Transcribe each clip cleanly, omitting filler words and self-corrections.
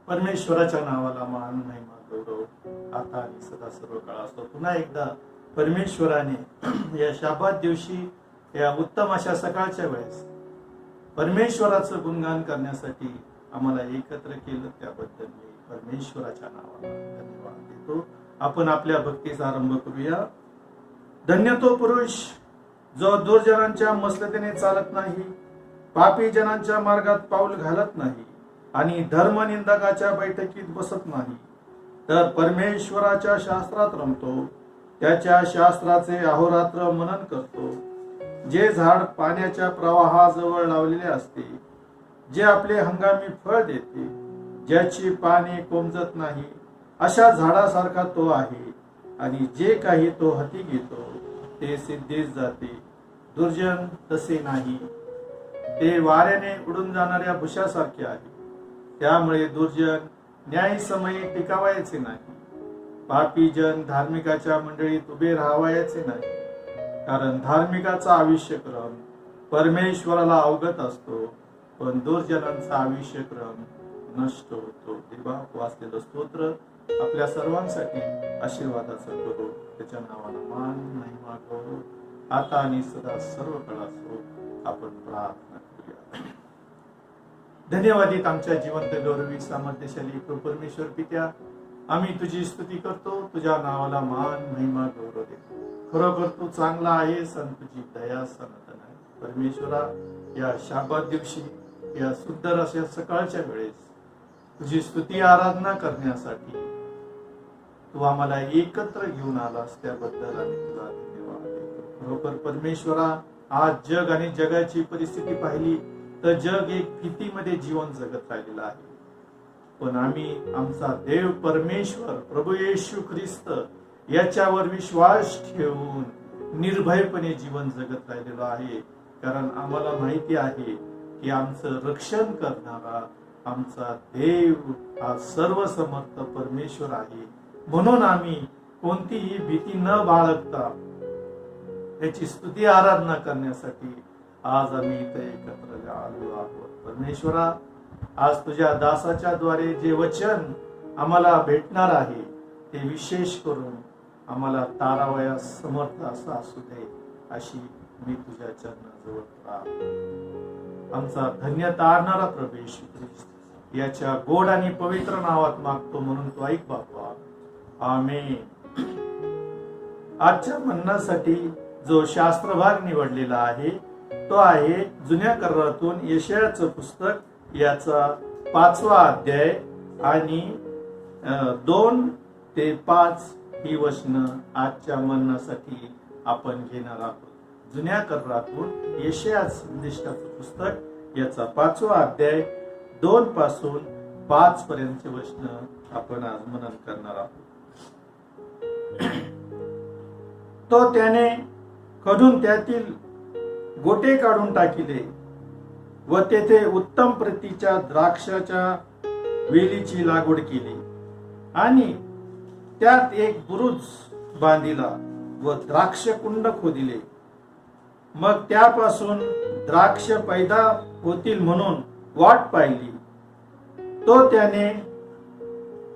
परमेश्वराच्या नावाला मान महिमा गौरव आता आणि सदा सर्व काळ असतो. पुन्हा एकदा परमेश्वराने या शाबात दिवशी या उत्तम अशा सकाळच्या वेळेस परमेश्वराचं गुणगान करण्यासाठी आम्हाला एकत्र केलं, त्याबद्दल मी परमेश्वराच्या नावाला धन्यवाद देतो. आपण आपल्या भक्तीचा आरंभ करूया. धन्य तो पुरुष जो दुर्जनांच्या मसलतीने चालत नाही, पापी जनांच्या मार्गात पाऊल घालत नाही आणि धर्मनिंदकाच्या बैठकीत बसत नाही, तर परमेश्वराच्या शास्त्रात रमतो, त्याच्या शास्त्राचे अहोरात्र मनन करतो. जे झाड पाण्याच्या प्रवाहाजवळ लावलेले असते, जे आपले हंगामी फळ देते, ज्याची पाने कोमजत नाही, अशा झाडासारखा तो आहे. आणि जे काही तो हाती घेतो ते सिद्धीस जाते. दुर्जन तसे नाही, ते वाऱ्याने उडून जाणाऱ्या भुशासारखे आहे. त्यामुळे दुर्जन न्यायसमयी टिकावायचे नाही, पापी जन धार्मिकाच्या मंडळीत उभे राहावायचे नाही. कारण धार्मिकाचा आयुष्यक्रम परमेश्वराला अवगत असतो, पण दुर्जनांचा आयुष्यक्रम नष्ट होतो. देवा वाचलेलं स्तोत्र आपल्या सर्वांसाठी आशीर्वादाचं करो. त्याच्या नावाला मान महिमा गौरव आता आणि सदा सर्व काळ असो. आपण प्रार्थना करूया. धन्यवादित आमच्या जिवंत गौरवी सामर्थ्यशाली परमेश्वर पित्या, आम्ही तुझी स्तुती करतो, तुझ्या नावाला मान महिमा गौरव देतो. खरोखर तू चांगला आहेस आणि तुझी दया सनातन आहे. परमेश्वरा, या शाबात दिवशी या सुंदर अशा सकाळच्या वेळेस तुझी स्तुती आराधना करण्यासाठी तू आम्हाला एकत्र घेऊन आलास, त्याबद्दल आम्ही तुला धन्यवाद देतो. खरोखर परमेश्वरा, आज जग आणि जगाची परिस्थिती पाहिली तर जग एक भीतीमध्ये जीवन जगत राहिलेलं आहे. पण आम्ही आमचा देव परमेश्वर प्रभू येशू ख्रिस्त याच्यावर विश्वास ठेवून निर्भयपणे जीवन जगत राहिलेलो आहे. कारण आम्हाला माहिती आहे की आमचं रक्षण करणारा आमचा देव हा सर्वसमर्थ परमेश्वर आहे. म्हणून आम्ही कोणतीही भीती न बाळगता त्याची स्तुती आराधना करण्यासाठी आज आम्ही इथे एकत्र आलो आहोत. परमेश्वरा, आज तुझ्या दासाच्या द्वारे जे वचन आम्हाला भेटणार आहे ते विशेष करून आम्हाला तारावयास समर्थ असं असू दे, अशी मी तुझ्या चरणाजवळ प्रार्थना. आमचा धन्य तारणारा प्रभू येशू ख्रिस्त याच्या गोड आणि पवित्र नावात मागतो, म्हणून तो ऐक बापा. आमेन. आजच्या म्हणण्यासाठी जो शास्त्रभाग निवडलेला आहे तो आहे जुन्या करारातून यशायाचं पुस्तक याचा 5वा अध्याय आणि 2 ते 5 ही वचनं आजच्या म्हणण्यासाठी आपण घेणार आहोत. जुन्या करारातून यशाया संदेशाचं पुस्तक याचा 5वा अध्याय 2 पासून 5 पर्यंतचे वचनं आपण आज मनन करणार आहोत. तो त्याने कढून त्यातील गोटे काढून टाकिले व तेथे उत्तम प्रतीच्या द्राक्षाच्या वेलीची लागवड केली आणि त्यात एक बुरुज बांधिला व द्राक्ष कुंड खोदिले. मग त्यापासून द्राक्ष पैदा होतील म्हणून वाट पाहिली. तो त्याने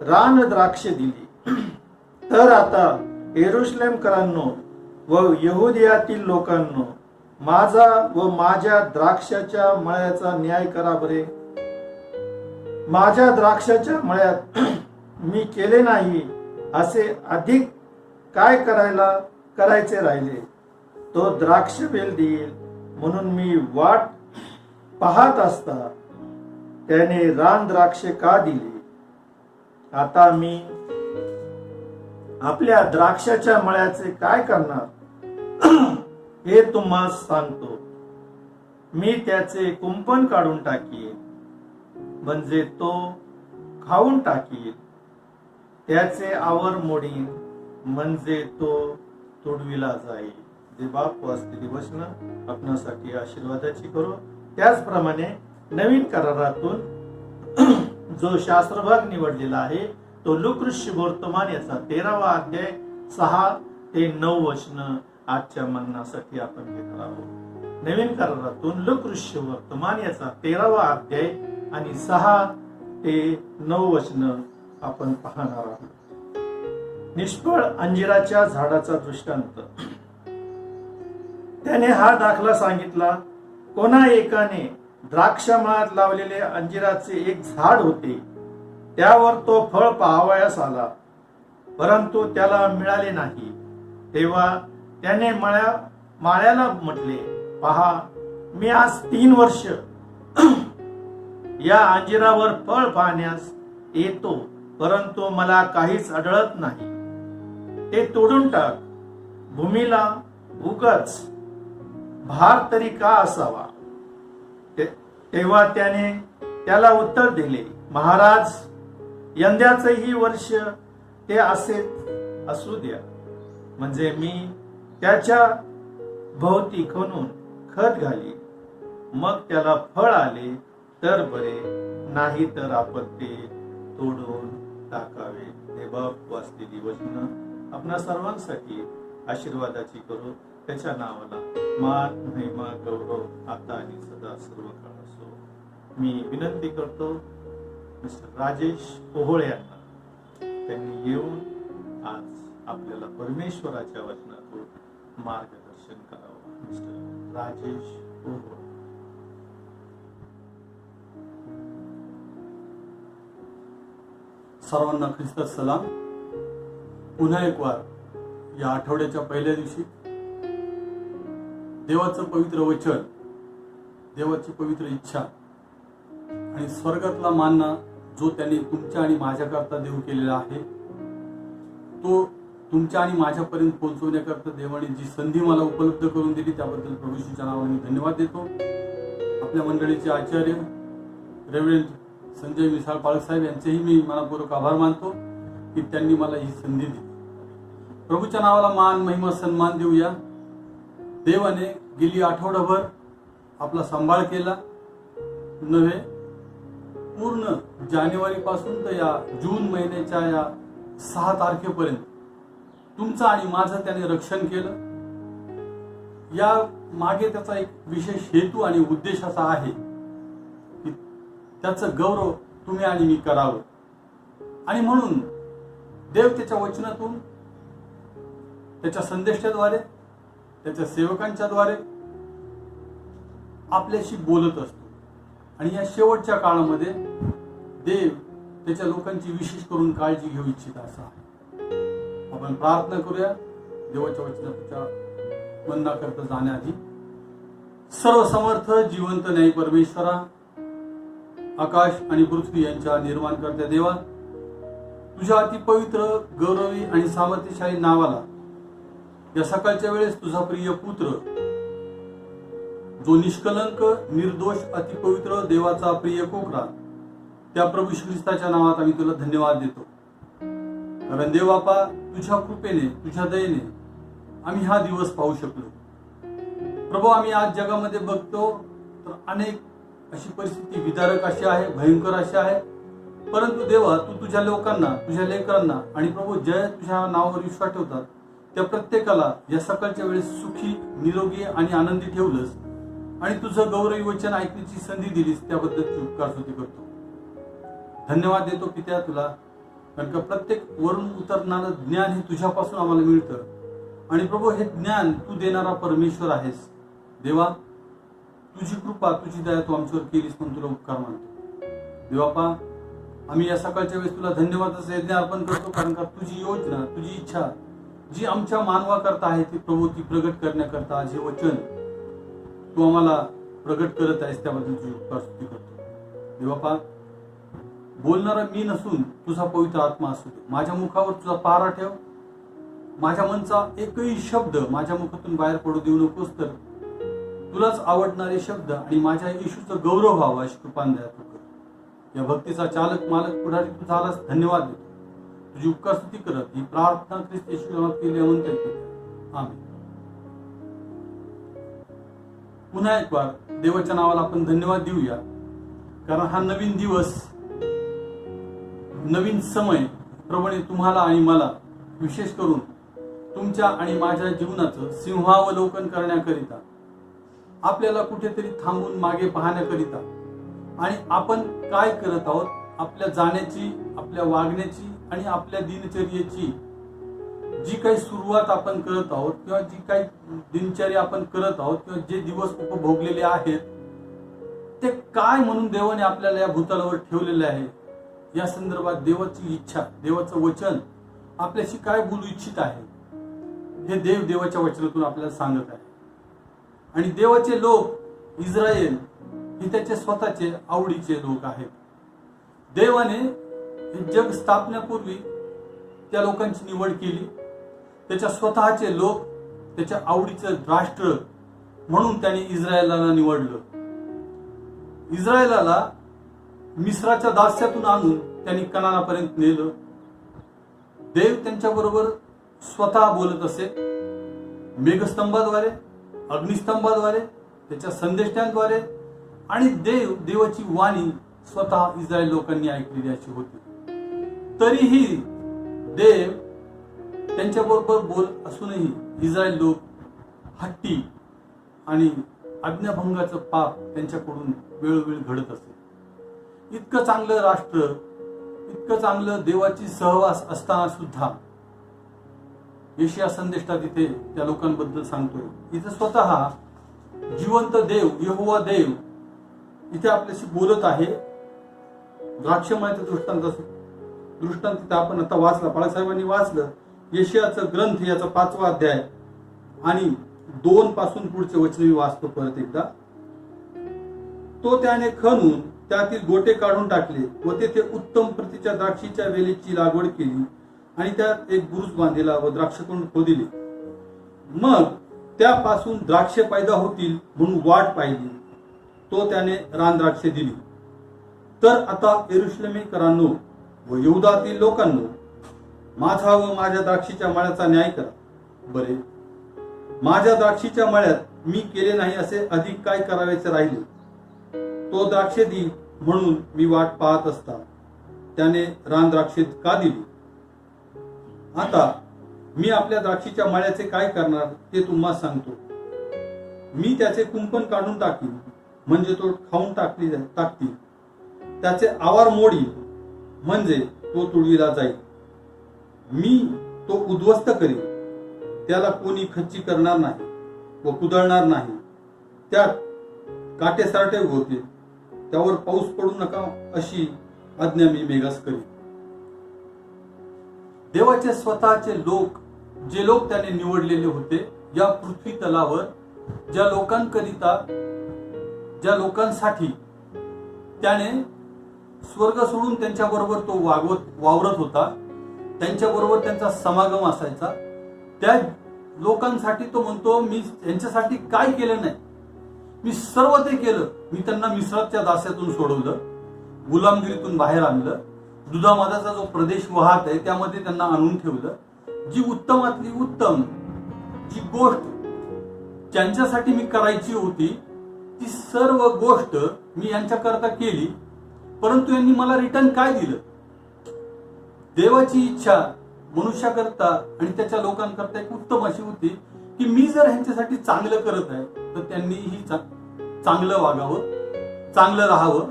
रान द्राक्ष दिली. तर आता यरुशलेमकरांनो व यहुदियातील लोकांनो, माझा व माझ्या द्राक्षाच्या मळ्याचा न्याय करा बरे. माझ्या द्राक्षाच्या मळ्यात मी केले नाही असे अधिक काय करायचे राहिले. तो द्राक्ष वेल देईल म्हणून मी वाट पाहत असता त्याने रान द्राक्ष का दिले. आता मी आपल्या द्राक्षाच्या मळ्याचे काय करणार हे तुम्हाला सांगतो. मी त्याचे कुंपण काढून टाकीन, म्हणजे तो खाऊन टाकील. त्याचे आवर मोडीन, म्हणजे तो तुडविला जाईल. जे बाप वाचलेली वचनं आपणासाठी आशीर्वादाची करो. त्याचप्रमाणे नवीन करारातून जो शास्त्रभाग निवडलेला आहे तो लूका वर्तमान याचा 13वा अध्याय 6 ते 9 वचनं आजच्या म्हणण्यासाठी आपण घेणार आहोत. नवीन करारातून लूका वर्तमान याचा 13वा अध्याय आणि 6 ते 9 वचन आपण पाहणार आहोत. निष्फळ अंजिराच्या झाडाचा दृष्टांत. त्याने हा दाखला सांगितला. कोणा एकाने द्राक्षमळात लावलेले अंजिराचे एक झाड होते. त्यावर तो फळ पाहावयास आला, परंतु त्याला मिळाले नाही. तेव्हा त्याने माळ्याला म्हटले, पहा, मी आज 3 वर्ष या अंजिरावर फळ पाहण्यास येतो, परंतु मला काहीच आढळत नाही. ते तोडून टाक. भूमीला उगाच भार तरी का असावा. तेव्हा त्याने त्याला उत्तर दिले, महाराज, यंदाचंही वर्ष ते असे असू द्या, म्हणजे मी त्याच्या भोवती खणून खत घाली, मग त्याला फळ आले तर बरे, नाही तर आपण ते तोडून टाकावे. हे बाप वाचलेली वचनं आपणा सर्वांसाठी आशीर्वादाची करू. त्याच्या नावाला मान, महिमा, गौरव आता आणि सदा सर्व काळ असो. मी विनंती करतो मिस्टर राजेश पोहोळे यांना, त्यांनी येऊन आज आपल्याला परमेश्वराच्या वचनातून मार्गदर्शन करावं. मिस्टर राजेश पोहोळे. सर्वांना ख्रिस्तात सलाम. पुन्हा एक वार या आठवड्याच्या पहिल्या दिवशी देवाचं पवित्र वचन, देवाची पवित्र इच्छा आणि स्वर्गातला मानना जो त्यांनी तुमच्या आणि माझ्याकरता देव केलेला आहे, तो तुमच्या आणि माझ्यापर्यंत पोहोचवण्याकरता देवाने जी संधी मला उपलब्ध करून दिली त्याबद्दल प्रभू येशूच्या नावाने धन्यवाद देतो. आपल्या मंडळीचे आचार्य रेव्हरंड संजय मिसाळ पाळक साहेब यांचेही मी मनापूर्वक आभार मानतो की त्यांनी मला ही संधी दिली. प्रभूच्या नावाला मान, महिमा, सन्मान देऊया. देवाने गेली आठवडाभर आपला सांभाळ केला. नव्हे, पूर्ण जानेवारी पासून तर या जून महिन्याच्या या 6 तारखेपर्यंत तुमचं आणि माझं त्याने रक्षण केलं. या मागे त्याचा एक विशेष हेतू आणि उद्देश असा आहे की त्याचं गौरव तुम्ही आणि मी करावं. आणि म्हणून देव त्याच्या वचनातून, त्याच्या संदेशाद्वारे, त्याच्या सेवकांच्या द्वारे आपल्याशी बोलत असतो. आणि या शेवटच्या काळामध्ये देव त्याच्या लोकांची विशेष करून काळजी घेऊ इच्छित असा आहे. आपण प्रार्थना करूया. देवाच्या वचनाच्या वंदना करता जाण्याआधी सर्व समर्थ जिवंत न्यायी परमेश्वरा, आकाश आणि पृथ्वी यांच्या निर्माण करत्या देवा, तुझ्या अति पवित्र, गौरवी आणि सामर्थ्यशाली नावाला या सकाळच्या वेळेस तुझा प्रिय पुत्र, जो निष्कलंक, निर्दोष, अतिपवित्र देवाचा प्रिय कोकरा, त्या प्रभू श्री ख्रिस्ताच्या नावात आम्ही तुला धन्यवाद देतो. कारण देव बापा, तुझ्या कृपेने, तुझ्या दयेने आम्ही हा दिवस पाहू शकलो. प्रभू, आम्ही आज जगामध्ये बघतो तर अनेक अशी परिस्थिती विदारक अशी आहे, भयंकर अशी आहे. परंतु देवा, तू तुझ्या लोकांना, तुझ्या लेकरांना आणि प्रभू जय तुझ्या नावावर विश्वास ठेवतात त्या प्रत्येकाला या सकाळच्या वेळेस सुखी, निरोगी आणि आनंदी ठेवलंस आणि तुझं गौरवी वचन ऐकण्याची संधी दिलीस, त्याबद्दल तू उपकार स्तुती करतो. धन्यवाद देतो पित्या तुला, कारण का प्रत्येक वरून उतरणारं ज्ञान हे तुझ्यापासून आम्हाला मिळतं. आणि प्रभू, हे ज्ञान तू देणारा परमेश्वर आहेस. देवा, तुझी कृपा, तुझी दया तू आमच्यावर केलीस म्हणून तुला उपकार मानतो. देवापा, आम्ही या सकाळच्या वेळेस तुला धन्यवादाचं यज्ञ अर्पण करतो, कारण का तुझी योजना, तुझी इच्छा जी आमच्या मानवाकरता आहे ती प्रभू, ती प्रगट करण्याकरता आज हे वचन तू आम्हाला प्रगट करत आहेस, त्याबद्दल तुझी उपकार स्तुती करतो. देवापा, बोलणारा मी नसून तुझा पवित्र आत्मा असू दे. माझ्या मुखावर तुझा पहारा ठेव. माझ्या मनचा एकही शब्द माझ्या मुखातून बाहेर पडू देऊ नकोस, तर तुलाच आवडणारे शब्द आणि माझ्या येशूचं गौरव व्हावा अशी कृपान दया तू कर. या भक्तीचा चालक, मालक, पुढारी तू झालास. धन्यवाद देतो. तुझी उपकार स्तुती करत ही प्रार्थना ख्रिस्त येशूच्या नावात केली म्हणता येते. आमेन. पुन्हा एक बार देवाच्या नावाला आपण धन्यवाद देऊया, कारण हा नवीन दिवस, नवीन समय प्रभूने तुम्हाला आणि मला विशेष करून तुमच्या आणि माझ्या जीवनाचं सिंहावलोकन करण्याकरिता, आपल्याला कुठेतरी थांबून मागे पाहण्याकरिता आणि आपण काय करत आहोत आपल्या जाण्याची, आपल्या वागण्याची आणि आपल्या दिनचर्येची जी काही सुरुवात आपण करत आहोत किंवा जी काही दिनचर्या आपण करत आहोत किंवा जे दिवस उपभोगलेले आहेत ते काय म्हणून देवाने आपल्याला या भूतलावर ठेवलेले आहे, या संदर्भात देवाची इच्छा, देवाचं वचन आपल्याशी काय बोलू इच्छित आहे हे देव देवाच्या वचनातून आपल्याला सांगत आहे. आणि देवाचे लोक इस्रायल हे त्याचे स्वतःचे आवडीचे लोक आहेत. देवाने हे जग स्थापण्यापूर्वी त्या लोकांची निवड केली. त्याच्या स्वतःचे लोक, त्याच्या आवडीचं राष्ट्र म्हणून त्याने इस्रायलाला निवडलं. इस्रायलाला मिस्राच्या दास्यातून आणून त्यांनी कनानापर्यंत नेलं. देव त्यांच्याबरोबर स्वतः बोलत असे, मेघस्तंभाद्वारे, अग्निस्तंभाद्वारे, त्याच्या संदेष्टांद्वारे, आणि देवाची वाणी स्वतः इस्रायल लोकांनी ऐकलेली अशी होती. तरीही देव त्यांच्याबरोबर बोलत असूनही इस्रायल लोक हट्टी आणि आज्ञाभंगाचं पाप त्यांच्याकडून वेळोवेळी घडत असे. इतकं चांगलं राष्ट्र, इतकं चांगलं देवाची सहवास असताना सुद्धा येशया संदेष्टात इथे त्या लोकांबद्दल सांगतोय. इथे स्वतः जिवंत देव, यहोवा देव इथे आपल्याशी बोलत आहे. द्राक्षमळ्याचं दृष्टांत तिथे आपण आता वाचला, बाळासाहेबांनी वाचलं. येशयाचं ग्रंथ याचा 5वा अध्याय आणि 2 पासून पुढचे वचन मी वाचतो परत एकदा. तो त्याने खणून त्यातील गोटे काढून टाकले व तेथे उत्तम प्रतीच्या द्राक्षीच्या वेलीची लागवड केली आणि त्यात एक बुरुज बांधिला व द्राक्षकुंड खोदिले. मग त्यापासून द्राक्षे पैदा होतील म्हणून वाट पाहिली. तो त्याने रानद्राक्षे दिली. तर आता यरुशलेमीकरांनो व यहूदातील लोकांनो, माझा व माझ्या द्राक्षीच्या मळ्याचा न्याय करा. बरे, माझ्या द्राक्षीच्या मळ्यात मी केले नाही असे अधिक काय करायचे राहिले? तो द्राक्षे दी म्हणून मी वाट पाहत असता त्याने रानद्राक्षे का दिली? आता मी आपल्या द्राक्षीच्या मळ्याचे काय करणार ते तुम्हाला सांगतो. मी त्याचे कुंपण काढून टाकीन, म्हणजे तो खाऊन टाकतील. त्याचे आवार मोडीन, म्हणजे तो तुडविला जाईल. मी तो उद्ध्वस्त करीन, त्याला कोणी खच्ची करणार नाही व कुदळणार नाही. त्यात काटेसारटे होतील, त्यावर पाऊस पडू नका अशी आज्ञा मी मेघास करीन. देवाचे स्वतःचे लोक, जे लोक त्याने निवडलेले होते, या पृथ्वी तलावर ज्या लोकांकरिता, ज्या लोकांसाठी त्याने स्वर्ग सोडून त्यांच्याबरोबर तो वावरत होता, त्यांच्याबरोबर त्यांचा समागम असायचा, त्या लोकांसाठी तो म्हणतो, मी यांच्यासाठी काय केलं नाही, मी सर्व ते केलं. मी त्यांना मिस्राच्या दास्यातून सोडवलं, गुलामगिरीतून बाहेर आणलं, दुधामधाचा जो प्रदेश वाहत आहे त्यामध्ये त्यांना आणून ठेवलं. जी उत्तमातली उत्तम जी गोष्ट ज्यांच्यासाठी मी करायची होती ती सर्व गोष्ट मी यांच्याकरता केली. परंतु यांनी मला रिटर्न काय दिलं? देवाची इच्छा मनुष्याकरता आणि त्याच्या लोकांकरता एक उत्तम अशी होती की मी जर ह्यांच्यासाठी चांगलं करत आहे तर त्यांनीही चांगलं वागावं, चांगलं राहावं.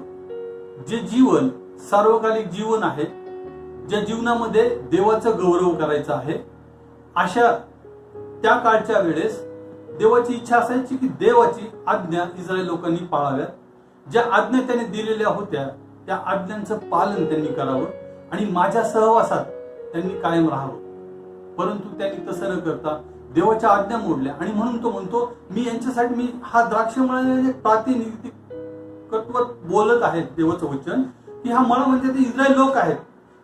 जे जीवन सार्वकालिक जीवन आहे, ज्या जीवनामध्ये देवाचं गौरव करायचं आहे, अशा त्या काळच्या वेळेस देवाची इच्छा असायची की देवाची आज्ञा इस्रायल लोकांनी पाळाव्यात. ज्या आज्ञा त्याने दिलेल्या होत्या त्या आज्ञांचं पालन त्यांनी करावं आणि माझ्या सहवासात त्यांनी कायम राहावं. परंतु त्यांनी तसं न करता देवाच्या आज्ञा मोडल्या. आणि म्हणून तो म्हणतो, मी यांच्यासाठी, मी हा द्राक्षमळा प्रातिनिधिकत्व बोलत आहे देवाचं वचन, की हा मळा म्हणजे ते इस्रायल लोक आहेत,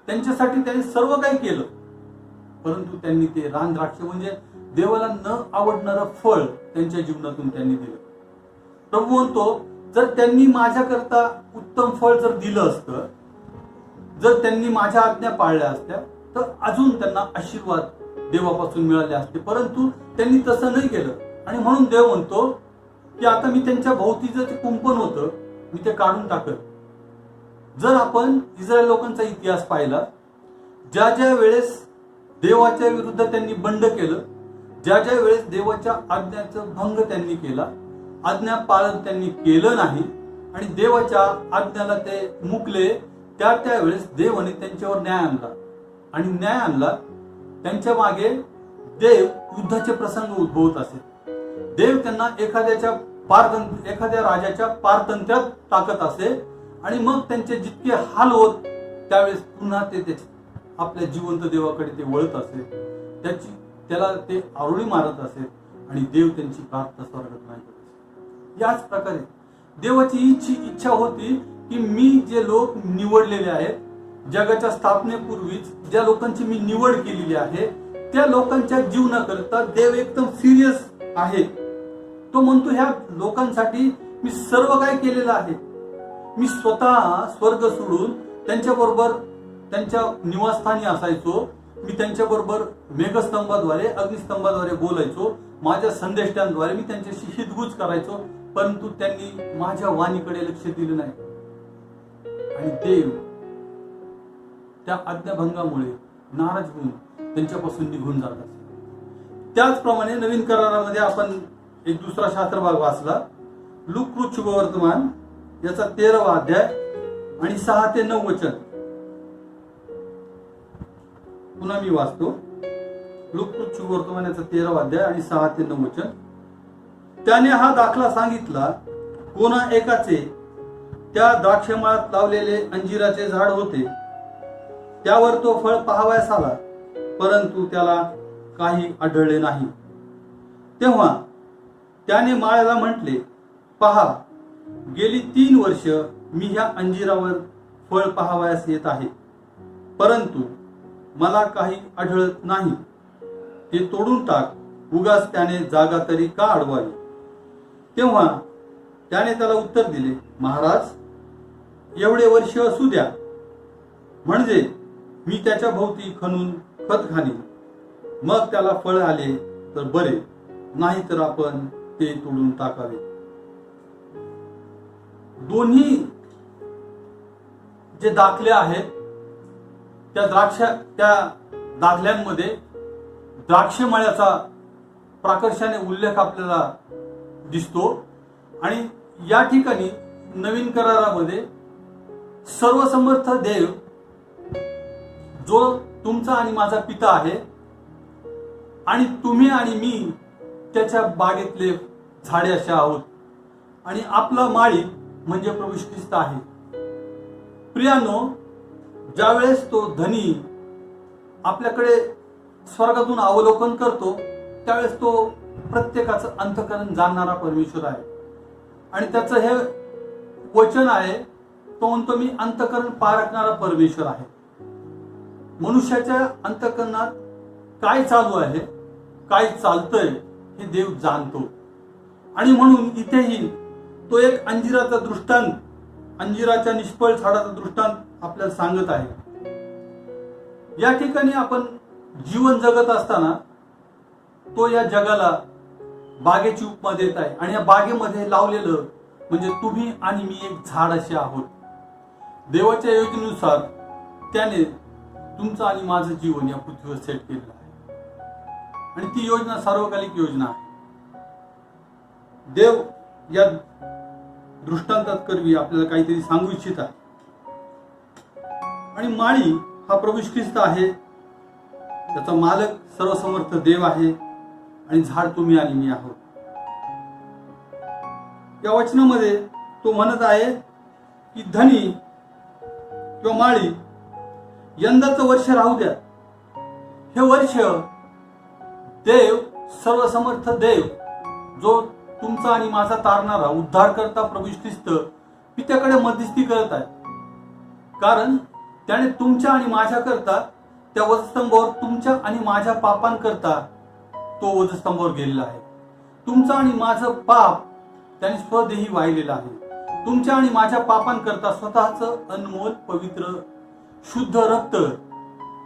त्यांच्यासाठी त्यांनी सर्व काही केलं. परंतु त्यांनी ते रान द्राक्ष म्हणजे देवाला न आवडणारं फळ त्यांच्या जीवनातून त्यांनी दिलं. प्रभू म्हणतो, जर त्यांनी माझ्याकरता उत्तम फळ जर दिलं असतं, जर त्यांनी माझ्या आज्ञा पाळल्या असत्या तर अजून त्यांना आशीर्वाद देवापासून मिळाले असते. परंतु त्यांनी तसं नाही केलं. आणि म्हणून देव म्हणतो की आता मी त्यांच्या भोवतीचं जे कुंपण होतं मी ते काढून टाकत. जर आपण इस्रायल लोकांचा इतिहास पाहिला, ज्या ज्या वेळेस देवाच्या विरुद्ध त्यांनी बंड केलं, ज्या ज्या वेळेस देवाच्या आज्ञाचं भंग त्यांनी केला, आज्ञा पालन त्यांनी केलं नाही आणि देवाच्या आज्ञाला ते मुकले, त्यावेळेस देवाने त्यांच्यावर न्याय आणला, आणि न्याय आणला त्यांच्या मागे देव युद्धाचे प्रसंग उद्भवत असे. देव त्यांना एखाद्या राजाच्या पारतंत्र्यात टाकत असे, आणि मग त्यांचे जितके हाल होत त्यावेळेस पुन्हा ते आपल्या जिवंत देवाकडे ते वळत असे, त्याला ते आरोळी मारत असे, आणि देव त्यांची प्रार्थना स्वर्गात नाही करत. याच प्रकारे देवाची इच्छा होती की मी जे लोक निवडलेले आहेत, जगाच्या स्थापनेपूर्वीच ज्या लोकांची मी निवड केलेली आहे, त्या लोकांच्या जीवनाकरता देव एकदम सिरियस आहे. तो म्हणतो ह्या लोकांसाठी मी सर्व काही केलेलं आहे. मी स्वतः स्वर्ग सोडून त्यांच्याबरोबर त्यांच्या निवासस्थानी असायचो. मी त्यांच्याबरोबर मेघस्तंभाद्वारे अग्निस्तंभाद्वारे बोलायचो. माझ्या संदेष्टांद्वारे मी त्यांच्याशी हितगुज करायचो, परंतु त्यांनी माझ्या वाणीकडे लक्ष दिलं नाही. आणि देव त्या आज्ञाभंगामुळे नाराज होऊन त्यांच्यापासून निघून जात असे. त्याचप्रमाणे नवीन करारामध्ये आपण एक दुसरा शास्त्रभाग वाचला, लूक शुभवर्तमान याचा 13वा अध्याय आणि 6 ते 9 वचन. पुन्हा मी वाचतो. लूक शुभवर्तमान याचा 13वा अध्याय आणि 6 ते 9 वचन. त्याने हा दाखला सांगितला, कोणा एकाचे त्या द्राक्षमळात लावलेले अंजिराचे झाड होते, त्यावर तो फळ पाहावयास आला, परंतु त्याला काही आढळले नाही. तेव्हा त्याने माळ्याला म्हटले, पहा, गेली 3 वर्ष मी ह्या अंजिरावर फळ पाहावयास येत आहे, परंतु मला काही आढळत नाही. ते तोडून टाक, उगाच त्याने जागा तरी का अडवावी. तेव्हा त्याने त्याला उत्तर दिले, महाराज, एवढे वर्ष असू द्या, म्हणजे मी त्याच्या भोवती खणून खत घालीन. मग त्याला फळ आले तर बरे, नाही तर आपण ते तोडून टाकावे. दोन्ही जे दाखले आहेत त्या दाखल्यांमध्ये द्राक्षमळ्याचा प्राकर्षाने उल्लेख आपल्याला दिसतो. आणि या ठिकाणी नवीन करारामध्ये सर्वसमर्थ देव, जो तुमचा आणि माझा पिता आहे, आणि तुम्ही आणि मी त्याच्या बागेतले झाडे असे आहोत, आणि आपला माळी म्हणजे प्रभू ख्रिस्त आहे. प्रियानो, ज्यावेळेस तो धनी आपल्याकडे स्वर्गातून अवलोकन करतो, त्यावेळेस तो प्रत्येकाचं अंतःकरण जाणणारा परमेश्वर आहे. आणि त्याचं हे वचन आहे, तो म्हणतो मी अंतःकरण पारखणारा परमेश्वर आहे. मनुष्याच्या अंतःकरणात काय चालू आहे, काय चालतंय हे देव जाणतो. आणि म्हणून इथेही तो एक अंजिराचा दृष्टांत, अंजिराच्या निष्फळ झाडाचा दृष्टांत आपल्याला सांगत आहे. या ठिकाणी आपण जीवन जगत असताना तो या जगाला बागेची उपमा देत आहे, आणि या बागेमध्ये लावलेलं म्हणजे तुम्ही आणि मी एक झाड असे आहोत. देवाच्या योजनेनुसार त्याने तुमचं आणि माझं जीवन या पृथ्वीवर सेट केलेलं आहे, आणि ती योजना सार्वकालिक योजना आहे. देव या दृष्टांतात करवी आपल्याला काहीतरी सांगू इच्छित आहे. आणि माळी हा प्रभू ख्रिस्त आहे, त्याचा मालक सर्वसमर्थ देव आहे, आणि झाड तुम्ही आणि मी आहोत. या वचनामध्ये तो म्हणत आहे की धनी किंवा माळी, यंदाचं वर्ष राहू द्या. हे वर्ष देव, सर्वसमर्थ देव, जो तुमचा आणि माझा तारणारा उद्धारकर्ता प्रभू ख्रिस्त, पित्याकडे मध्यस्थी करत आहे. कारण त्याने तुमच्या आणि माझ्या करता त्या वधस्तंभावर, तुमच्या आणि माझ्या पापांकरता तो वधस्तंभावर गेलेला आहे. तुमचं आणि माझं पाप त्याने स्वदेही वाहिलेलं आहे. तुमच्या आणि माझ्या पापांकरता स्वतःचं अनमोल, पवित्र, शुद्ध रक्त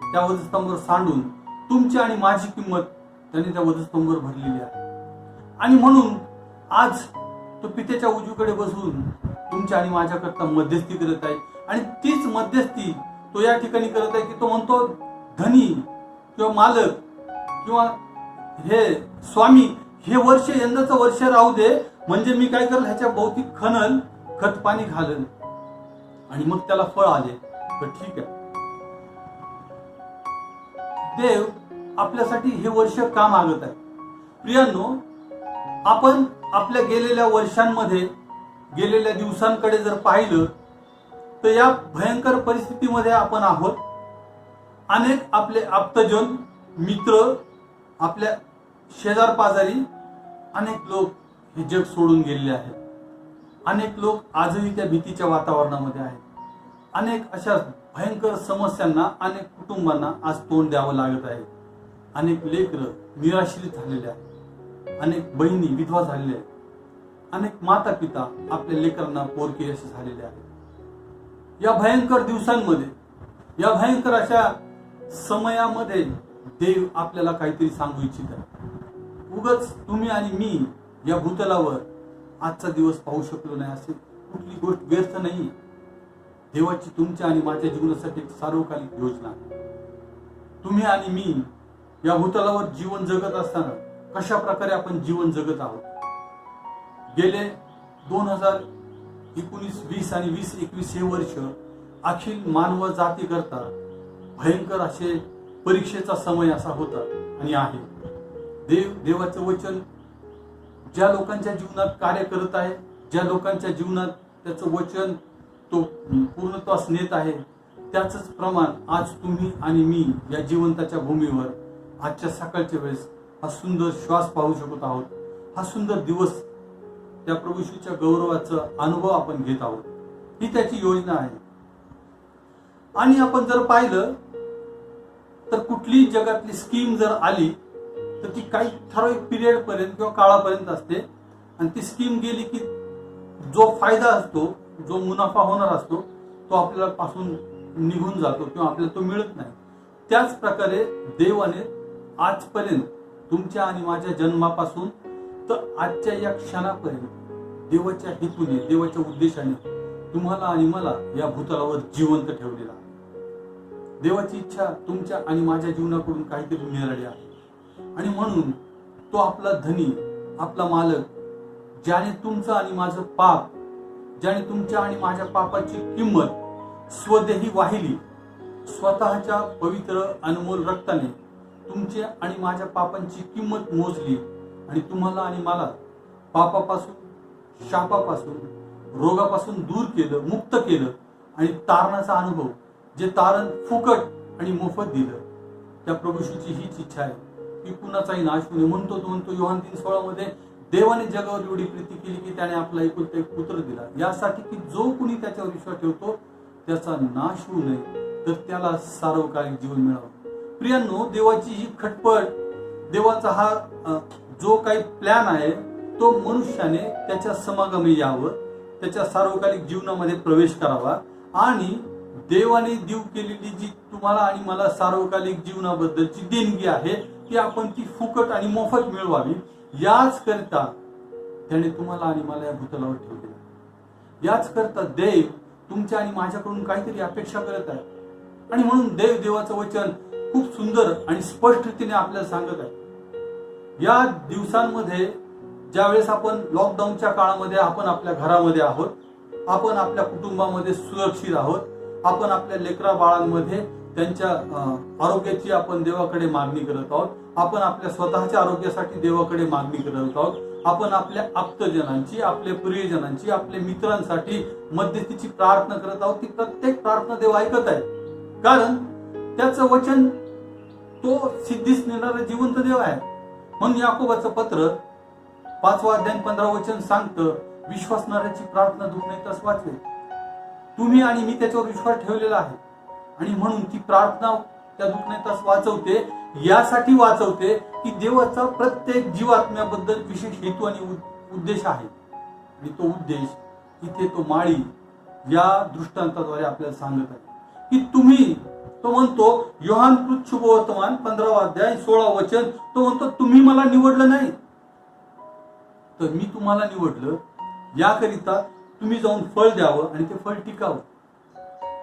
त्या वधस्तंभावर सांडून तुमची आणि माझी किंमत त्याने त्या वधस्तंभावर भरलेली आहे. आणि म्हणून आज तो पित्याच्या उजवीकडे बसून तुमच्या आणि माझ्याकरता मध्यस्थी करत आहे. आणि तीच मध्यस्थी तो या ठिकाणी करत आहे की तो म्हणतो, धनी किंवा मालक किंवा हे स्वामी, हे वर्ष, यंदाचं वर्ष राहू दे, म्हणजे मी काय करेल, ह्याच्या भोवती खणल, खत पाणी घालेल, आणि मग त्याला फळ आले तर ठीक आहे, देव आपल्यासाठी हे वर्ष का मागत आहे? प्रियांनो, आपण आपल्या गेलेल्या वर्षांमध्ये, गेलेल्या दिवसांकडे जर पाहिलं तर या भयंकर परिस्थितीमध्ये आपण आहोत. अनेक आपले आप्तजन, मित्र, आपल्या शेजार पाजारी अनेक लोक हे जग सोडून गेलेले आहेत. अनेक लोक आजही त्या भीतीच्या वातावरणामध्ये आहेत. अनेक अशा भयंकर समस्यांना अनेक कुटुंबांना आज तोंड द्यावं लागत आहे. अनेक लेकरं निराश्रित झालेले आहेत. अनेक बहिणी विधवा झालेल्या आहेत. अनेक माता पिता आपल्या लेकरांना पोरके असे झालेले आहेत. या भयंकर दिवसांमध्ये, या भयंकर अशा समयामध्ये देव आपल्याला काहीतरी सांगू इच्छित आहे. उगाच तुम्ही आणि मी या भूतलावर आजचा दिवस पाहू शकलो नाही असे कुठली गोष्ट व्यर्थ नाही. देवाची तुमच्या आणि माझ्या जीवनासाठी एक सार्वकालिक योजना आहे. तुम्ही आणि मी या भूतलावर जीवन जगत असताना कशा प्रकारे आपण जीवन जगत आहोत? गेले 2019, 20 आणि 2021 हे वर्ष अखिल मानव जाती करता भयंकर असे परीक्षेचा समय असा होता आणि आहे. देवाचं वचन ज्या लोकांच्या जीवनात कार्य करत आहे, ज्या लोकांच्या जीवनात त्याचं वचन तो पूर्णत्वास नेत आहे, त्याच प्रमाण आज तुम्ही आणि मी या जिवंताच्या भूमीवर आजच्या सकाळच्या वेळेस हा सुंदर श्वास पाहू शकत आहोत. हा सुंदर दिवस त्या प्रभू येशूच्या गौरवाचा अनुभव आपण घेत आहोत. ही त्याची योजना आहे. आणि आपण जर पाहिलं तर कुठली जगातली स्कीम जर आली तर ती काही ठराविक पिरियड पर्यंत किंवा काळापर्यंत असते आणि ती स्कीम गेली की जो फायदा असतो, जो मुनाफा होणार असतो, तो आपल्याला पासून निघून जातो किंवा आपल्याला तो मिळत नाही. त्याच प्रकारे देवाने आजपर्यंत तुमच्या आणि माझ्या जन्मापासून तर आजच्या या क्षणापर्यंत देवाच्या हेतूने, देवाच्या उद्देशाने तुम्हाला आणि मला या भूतलावर जिवंत ठेवलेला आहे. देवाची इच्छा तुमच्या आणि माझ्या जीवनाकडून काहीतरी निराळी आहे. आणि म्हणून तो आपला धनी, आपला मालक, ज्याने तुमचं आणि माझं पाप, ज्याने तुमच्या आणि माझ्या पापाची किंमत स्वदेही वाहिली, स्वतःच्या पवित्र अनमोल रक्ताने तुमचे आणि माझ्या पापांची किंमत मोजली आणि तुम्हाला आणि मला पापापासून, शापापासून, रोगापासून दूर केलं, मुक्त केलं आणि तारणाचा अनुभव, जे तारण फुकट आणि मोफत दिलं. त्या प्रभू येशूची हीच इच्छा आहे की कुणाचाही नाश होऊ नये. म्हणतो योहान 3:16 मध्ये देवाने जगावर एवढी प्रीती केली की त्याने आपला एकुलता एक पुत्र दिला, यासाठी की जो कुणी त्याच्यावर विश्वास ठेवतो त्याचा नाश होऊ नये, तर त्याला सार्वकालिक जीवन मिळावं. प्रियांनो, देवाची ही खटपट, देवाचा हा जो काही प्लॅन आहे तो मनुष्याने त्याच्या समागमी यावं, त्याच्या सार्वकालिक जीवनामध्ये प्रवेश करावा आणि देवाने देव केलेली जी तुम्हाला आणि मला सार्वकालिक जीवनाबद्दलची देणगी आहे ती आपण ती फुकट आणि मोफत मिळवावी, याच करता त्याने तुम्हाला आणि मला या भूतलावर ठेवले. याच करता देव तुमच्या आणि माझ्याकडून काहीतरी अपेक्षा करत आहे. आणि म्हणून देवाचं वचन खूप सुंदर आणि स्पष्ट रीतीने आपल्याला सांगत आहे. या दिवसांमध्ये ज्यावेळेस आपण लॉकडाऊनच्या काळामध्ये आपण आपल्या घरामध्ये आहोत, आपण आपल्या कुटुंबामध्ये सुरक्षित आहोत, आपण आपल्या लेकरा बाळांमध्ये त्यांच्या आरोग्याची आपण देवाकडे मागणी करत आहोत, आपण आपल्या स्वतःच्या आरोग्यासाठी देवाकडे मागणी करत आहोत, आपण आपल्या आप्तजनांची, आपल्या प्रियजनांची, आपल्या मित्रांसाठी मध्यस्थीची प्रार्थना करत आहोत. ती प्रत्येक प्रार्थना देव ऐकत आहे, कारण त्याचं वचन तो सिद्धीस नेणारा जिवंत देव आहे. म्हणून याकोबाचं पत्र 5 अध्याय 15 वचन सांगतं, विश्वासणाऱ्याची प्रार्थना दुखण्यातच वाचवे. तुम्ही आणि मी त्याच्यावर विश्वास ठेवलेला आहे आणि म्हणून ती प्रार्थना त्या दुखण्यातच वाचवते. यासाठी वाचवते की देवाचा प्रत्येक जीवात्म्याबद्दल विशेष हेतू आणि उद्देश आहे. आणि तो उद्देश इथे तो माळी या दृष्टांताद्वारे आपल्याला सांगत आहे की तुम्ही, तो म्हणतो योहान शुभवर्तमान 15 अध्याय 16 वचन, तो म्हणतो तुम्ही मला निवडलं नाही तर मी तुम्हाला निवडलं, याकरिता तुम्ही जाऊन फळ द्यावं आणि ते फळ टिकावं.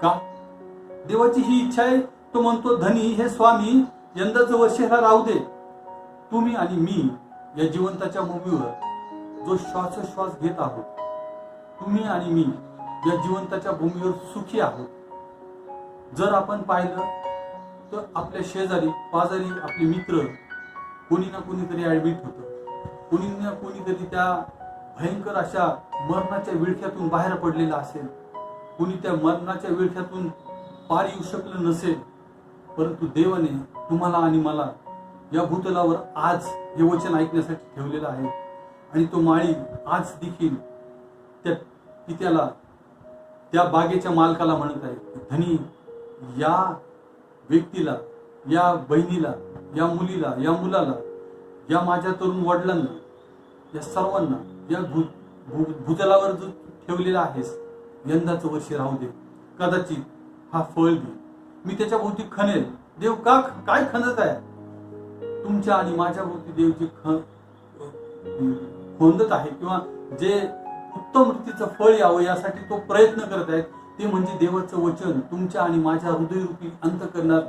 का? देवाची ही इच्छा आहे. तो म्हणतो धनी हे स्वामी, यंदाचं वर्ष ह्याला राहू दे. तुम्ही आणि मी या जिवंताच्या भूमीवर जो श्वासोश्वास घेत आहोत, तुम्ही आणि मी या जिवंताच्या भूमीवर सुखी आहोत. जर आपण पाहिलं तर आपल्या शेजारी पाजारी आपले मित्र कोणी ना कोणीतरी ऍडमिट होतं, कोणी ना कोणीतरी त्या भयंकर अशा मरणाच्या विळख्यातून बाहेर पडलेला असेल, कोणी त्या मरणाच्या विळख्यातून पार येऊ शकलं नसेल, परंतु देवाने तुम्हाला आणि मला या भूतलावर आज हे वचन ऐकण्यासाठी ठेवलेलं आहे. आणि तो माळी आज देखील त्या पित्याला, त्या बागेच्या मालकाला म्हणत आहे, धनी या व्यक्तीला, या बहिणीला, या मुलीला, या मुलाला, या माझ्या तरुण वडिलांना, या सर्वांना या भूतलावर जो ठेवलेला आहेस, यंदाचं वर्ष राहू दे, कदाचित हा फळ दे, मी त्याच्या भोवती खणेल. देव काय खणत आहे? तुमच्या आणि माझ्या भोवती देव जे खोंदत आहे किंवा जे उत्तम रीतीचं फळ यावं यासाठी तो प्रयत्न करत आहे, ते म्हणजे देवाचं वचन तुमच्या आणि माझ्या हृदयरूपी अंतःकरणात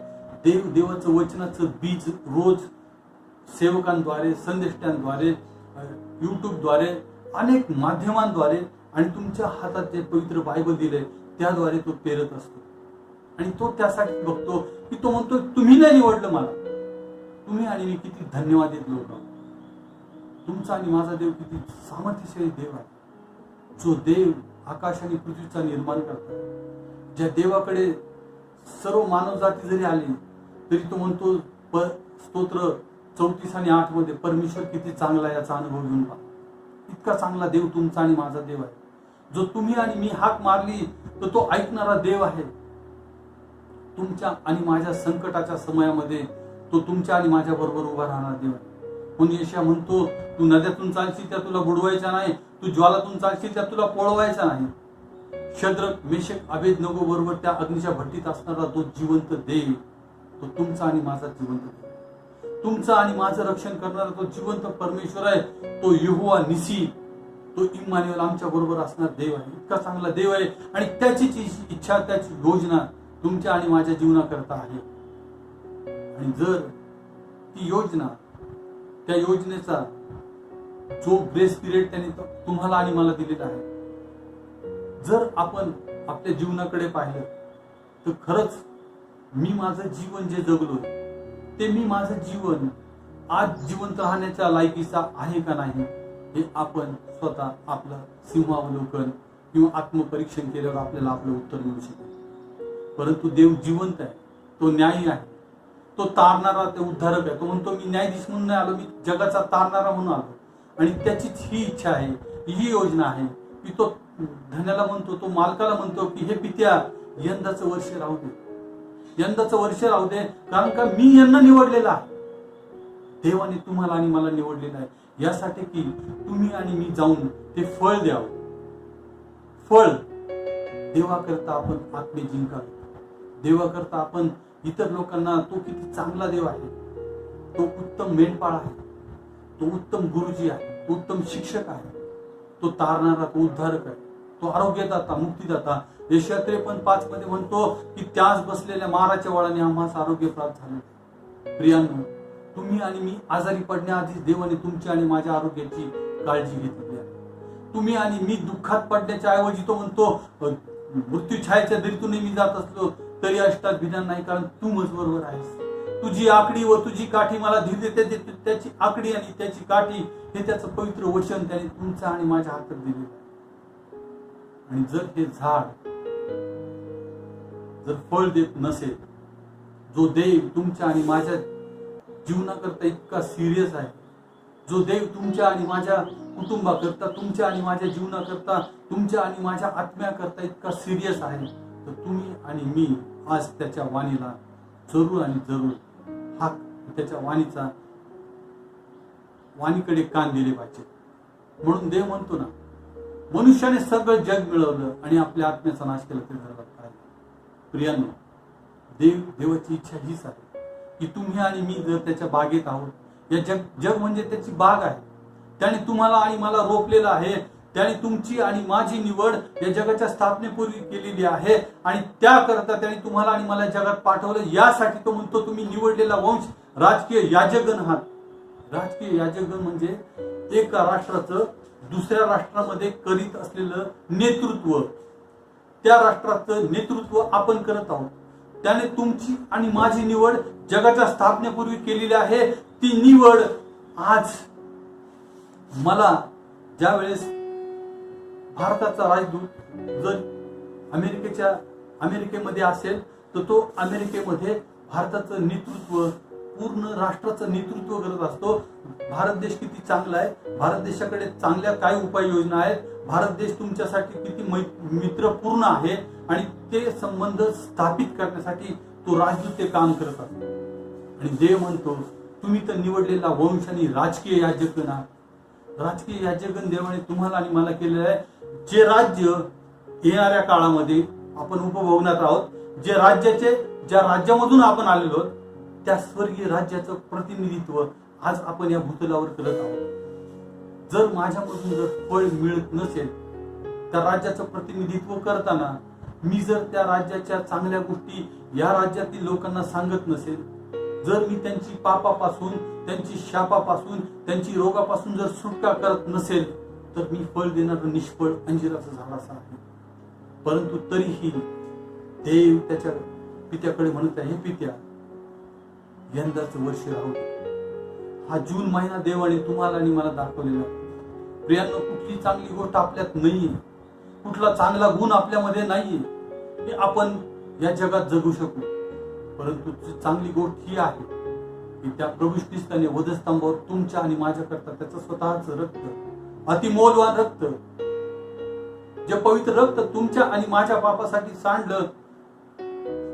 देवाचं वचनाचं बीज रोज सेवकांद्वारे, संदेष्टांद्वारे, युट्यूबद्वारे, अनेक माध्यमांद्वारे आणि तुमच्या हातात जे पवित्र बायबल दिले त्याद्वारे तो पेरत असतो. आणि तो त्यासाठी बघतो की तो म्हणतो, तुम्ही नाही निवडलं मला, तुम्ही आणि मी किती धन्यवाद देत लोक. तुमचा आणि माझा देव किती सामर्थ्यशाली देव आहे, जो देव आकाश आणि पृथ्वीचा निर्माण करतात. ज्या देवाकडे सर्व मानवजाती जरी आली तरी तो म्हणतो स्तोत्र 34 आणि 8 मध्ये, परमेश्वर किती चांगला याचा अनुभव घेऊन पहा. इतका चांगला देव तुमचा आणि माझा देव आहे, जो तुम्ही आणि मी हाक मारली तर तो ऐकणारा देव आहे. तुमच्या आणि माझ्या संकटाच्या समयामध्ये तो तुमच्या आणि माझ्या बरोबर उभा राहणारा देव आहे. म्हणून यशया म्हणतो, तू नद्यातून चालशील त्या तुला बुडवायच्या नाही, तू ज्वालातून चालशील त्या तुला पोळवायचा नाही. शद्रक, मेशक, अबेदनगो बरोबर त्या अग्नीच्या भट्टीत असणारा तो जिवंत देव, तो तुमचा आणि माझा जिवंत देव, तुमचं आणि माझं रक्षण करणारा तो जिवंत परमेश्वर आहे. तो यहोवा निसी, तो इम्मानुएल आमच्या बरोबर असणारा देव आहे. इतका चांगला देव आहे आणि त्याचीच इच्छा, त्याची योजना तुमच्या आणि माझ्या जीवनाकरता आहे. आणि जर ती योजना, त्या योजनेचा जो ग्रेस पिरियड त्याने तुम्हाला आणि मला दिलेला आहे, जर आपण आपल्या जीवनाकडे पाहिलं तर खरंच मी माझं जीवन जे जगलोय ते मी माझं जीवन आज जिवंत राहण्याच्या लायकीचा आहे का नाही, हे आपण स्वतः आपलं सिंहावलोकन किंवा आत्मपरीक्षण केल्यावर आपल्याला आपलं उत्तर मिळू शकेल. परंतु देव जिवंत आहे, तो न्यायी आहे, तो तारणारा, ते उद्धारक आहे. तो म्हणतो, मी न्यायाधीश म्हणून नाही आलो, मी जगाचा तारणारा म्हणून आलो. आणि त्याचीच ही इच्छा आहे, ही योजना आहे की तो धन्याला म्हणतो, तो मालकाला म्हणतो की हे पित्या, यंदाचं वर्ष राहू दे, यंदाचं वर्ष राहू दे, कारण का मी यांना निवडलेला आहे. देवाने तुम्हाला आणि मला निवडलेलं आहे यासाठी की तुम्ही आणि मी जाऊन ते फळ द्यावं. फळ देवाकरता आपण आत्मे जिंकावे, देवाकरता आपण इतर लोकांना, तो किती चांगला देव आहे, तो उत्तम मेंढपाळ आहे, तो उत्तम गुरुजी आहे, तो उत्तम शिक्षक आहे, तो तारणारा, तो उद्धारक आहे, तो आरोग्यदाता, मुक्तीदाता. यशया 53:5 मध्ये म्हणतो की त्याच बसलेल्या माराच्या वळाने आम्हाला आरोग्य प्राप्त झाले. प्रियांनो, तुम्ही आणि मी आजारी पडण्याआधी देवाने तुमच्या आणि माझ्या आरोग्याची काळजी घेतली आहे. तुम्ही आणि मी दुःखात पडण्याच्या ऐवजी तो म्हणतो, मृत्यू छायेच्या दरीतूनही मी जात असलो तरी अष्टात भिणार नाही, कारण तू माझ्याबरोबर आहेस. तुझी आकडी व तुझी काठी मला धीर देते. त्याची आकडी आणि त्याची काठी हे त्याचं पवित्र वचन त्याने तुमच्या आणि माझ्या हातात दिले. आणि जर हे झाड जर फळ देत नसेल, जो देव तुमच्या आणि माझ्या जीवनाकरता इतका सिरियस आहे, जो देव तुमच्या आणि माझ्या कुटुंबाकरता, तुमच्या आणि माझ्या जीवनाकरता, तुमच्या आणि माझ्या आत्म्याकरता इतका सिरियस आहे, तर तुम्ही आणि मी आज त्याच्या वाणीला जरूर आणि जरूर हा त्याच्या वाणीकडे कान दिले पाहिजे. म्हणून देव म्हणतो ना, मनुष्याने सगळं जग मिळवलं आणि आपल्या आत्म्याचा नाश केला तरी धर्मात काय. प्रियांनो, देवाची इच्छा हीच आहे की तुम्ही आणि मी जर त्याच्या बागेत आहोत, या जग म्हणजे त्याची बाग आहे, त्याने तुम्हाला आणि मला रोपलेलं आहे, त्याने तुमची आणि माझी निवड या जगाच्या स्थापनेपूर्वी केलेली आहे आणि त्याकरता त्याने तुम्हाला आणि मला जगात पाठवलं. यासाठी तो म्हणतो, तुम्ही निवडलेला वंश, राजकीय याजकगण आहात. राजकीय याजकगण म्हणजे एका राष्ट्राचं दुसऱ्या राष्ट्रामध्ये करीत असलेलं नेतृत्व, त्या राष्ट्राचं नेतृत्व आपण करत आहोत. त्याने तुमची आणि माझी निवड जगाच्या स्थापनेपूर्वी केलेली आहे. ती निवड आज मला ज्यावेळेस भारताचा राजदूत जर अमेरिकेमध्ये असेल तर तो अमेरिकेमध्ये भारताचं नेतृत्व, पूर्ण राष्ट्राचं नेतृत्व करत असतो. भारत देश किती चांगला आहे, भारत देशाकडे चांगल्या काय उपाययोजना आहेत, भारत देश तुमच्यासाठी किती मित्रपूर्ण आहे, आणि ते संबंध स्थापित करण्यासाठी तो राजदूत ते काम करत असतो. आणि देव म्हणतो तुम्ही तर निवडलेला वंश आणि राजकीय याजकगण आहात. राजकीय याजकगण देवाने तुम्हाला आणि मला केलेलं आहे. जे राज्य येणाऱ्या काळामध्ये आपण उपभोगणार आहोत, ज्या राज्यामधून आपण आलेलो आहोत, त्या स्वर्गीय राज्याचं प्रतिनिधित्व आज आपण या भूतलावर करत आहोत. जर माझ्यामधून जर फळ मिळत नसेल त्या राज्याचं प्रतिनिधित्व करताना, मी जर त्या राज्याच्या चांगल्या गोष्टी या राज्यातील लोकांना सांगत नसेल, जर मी त्यांची पापापासून, त्यांची शापापासून, त्यांची रोगापासून जर सुटका करत नसेल, तर मी फळ देणारं निष्फळ अंजिराचं झाड असं आहे. परंतु तरीही देव त्याच्या पित्याकडे म्हणत आहे, हे पित्या, यंदाचं वर्ष राहू दे. हा जून महिना देवाने तुम्हाला आणि मला दाखवलेला. प्रियांनो, कुठली चांगली गोष्ट आपल्यात नाहीये, कुठला चांगला गुण आपल्यामध्ये नाहीये की आपण या जगात जगू शकू. परंतु चांगली गोष्ट ही आहे की त्या प्रभू ख्रिस्ताने वधस्तंभावर तुमच्या आणि माझ्याकरता त्याचं स्वतःचं रक्त, अतिमौल्यवान रक्त, जे पवित्र रक्त तुमच्या आणि माझ्या पापासाठी सांडलं,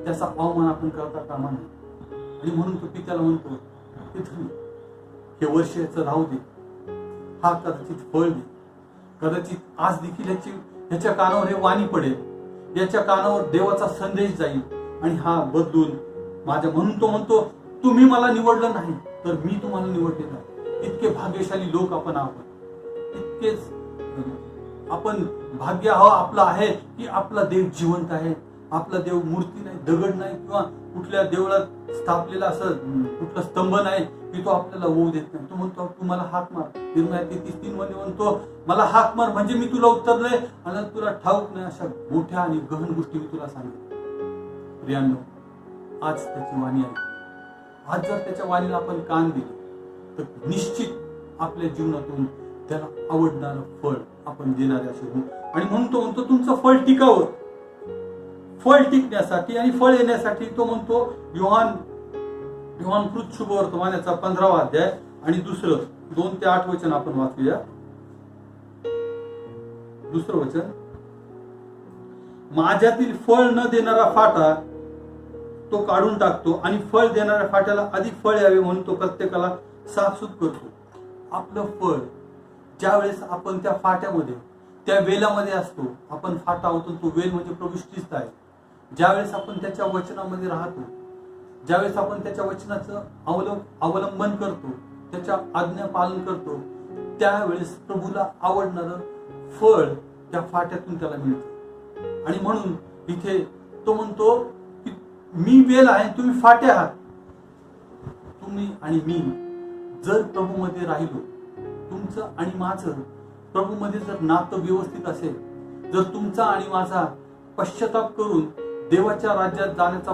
त्याचा अवमान आपण करता कामा नये. आणि म्हणून तो पित्याला म्हणतो, हे वर्ष याचं राहू दे, हा कदाचित फळ दे. कदाचित आज देखील ह्याच्या कानावर हे वाणी पडेल, याच्या कानावर देवाचा संदेश जाईल, आणि हा बदलून माझ्या म्हणून तो म्हणतो, तुम्ही मला निवडलं नाही तर मी तुम्हाला निवडलेलं आहे. इतके भाग्यशाली लोक आपण आहोत. इतकेच आपण भाग्य आपलं आहे की आपला देव जिवंत आहे. आपला देव मूर्ती नाही, दगड नाही, किंवा कुठल्या देवळात स्थापलेला असं कुठला स्तंभ नाही की तो आपल्याला होऊ देत नाही. तो म्हणतो तू मला हाक मार. 33:3 मध्ये म्हणतो, मला हाक मार म्हणजे मी तुला उत्तरलंय आणि तुला ठाऊक नाही अशा मोठ्या आणि गहन गोष्टी मी तुला सांगितल्या. प्रियांनो, आज त्याची वाणी आहे. आज जर त्याच्या वाणीला आपण कान दिले तर निश्चित आपल्या जीवनातून त्याला आवडणारं फळ आपण देणारे असे होऊ. आणि म्हणून तो म्हणतो तुमचं फळ टिकावं. फळ टिकण्यासाठी आणि फळ येण्यासाठी तो म्हणतो, योहान कृत शुभवर्तमानाचा 15वा अध्याय आणि दुसरं 2 ते 8 वचन आपण वाचूया. दुसरं वचन, माझ्यातील फळ न देणारा फाटा तो काढून टाकतो आणि फळ देणाऱ्या फाट्याला अधिक फळ यावे म्हणून तो प्रत्येकाला साफसूफ करतो. आपलं फळ ज्या वेळेस आपण त्या फाट्यामध्ये, त्या वेलामध्ये असतो, आपण फाटा होतो, तो वेल म्हणजे प्रभू ख्रिस्त आहे. ज्यावेळेस आपण त्याच्या वचनामध्ये राहतो, ज्यावेळेस आपण त्याच्या वचनाचं अवलंबन करतो, त्याच्या आज्ञा पालन करतो, त्यावेळेस प्रभूला आवडणारं फळ त्या फाट्यातून त्याला मिळतं. आणि म्हणून इथे तो म्हणतो की मी वेल आहे, तुम्ही फाटे आहात. तुम्ही आणि मी जर प्रभूमध्ये राहिलो, तुमचं आणि माझं प्रभूमध्ये जर नातं व्यवस्थित असेल, जर तुमचा आणि माझा पश्चाताप करून देवाच्या राज्यात जाण्याचा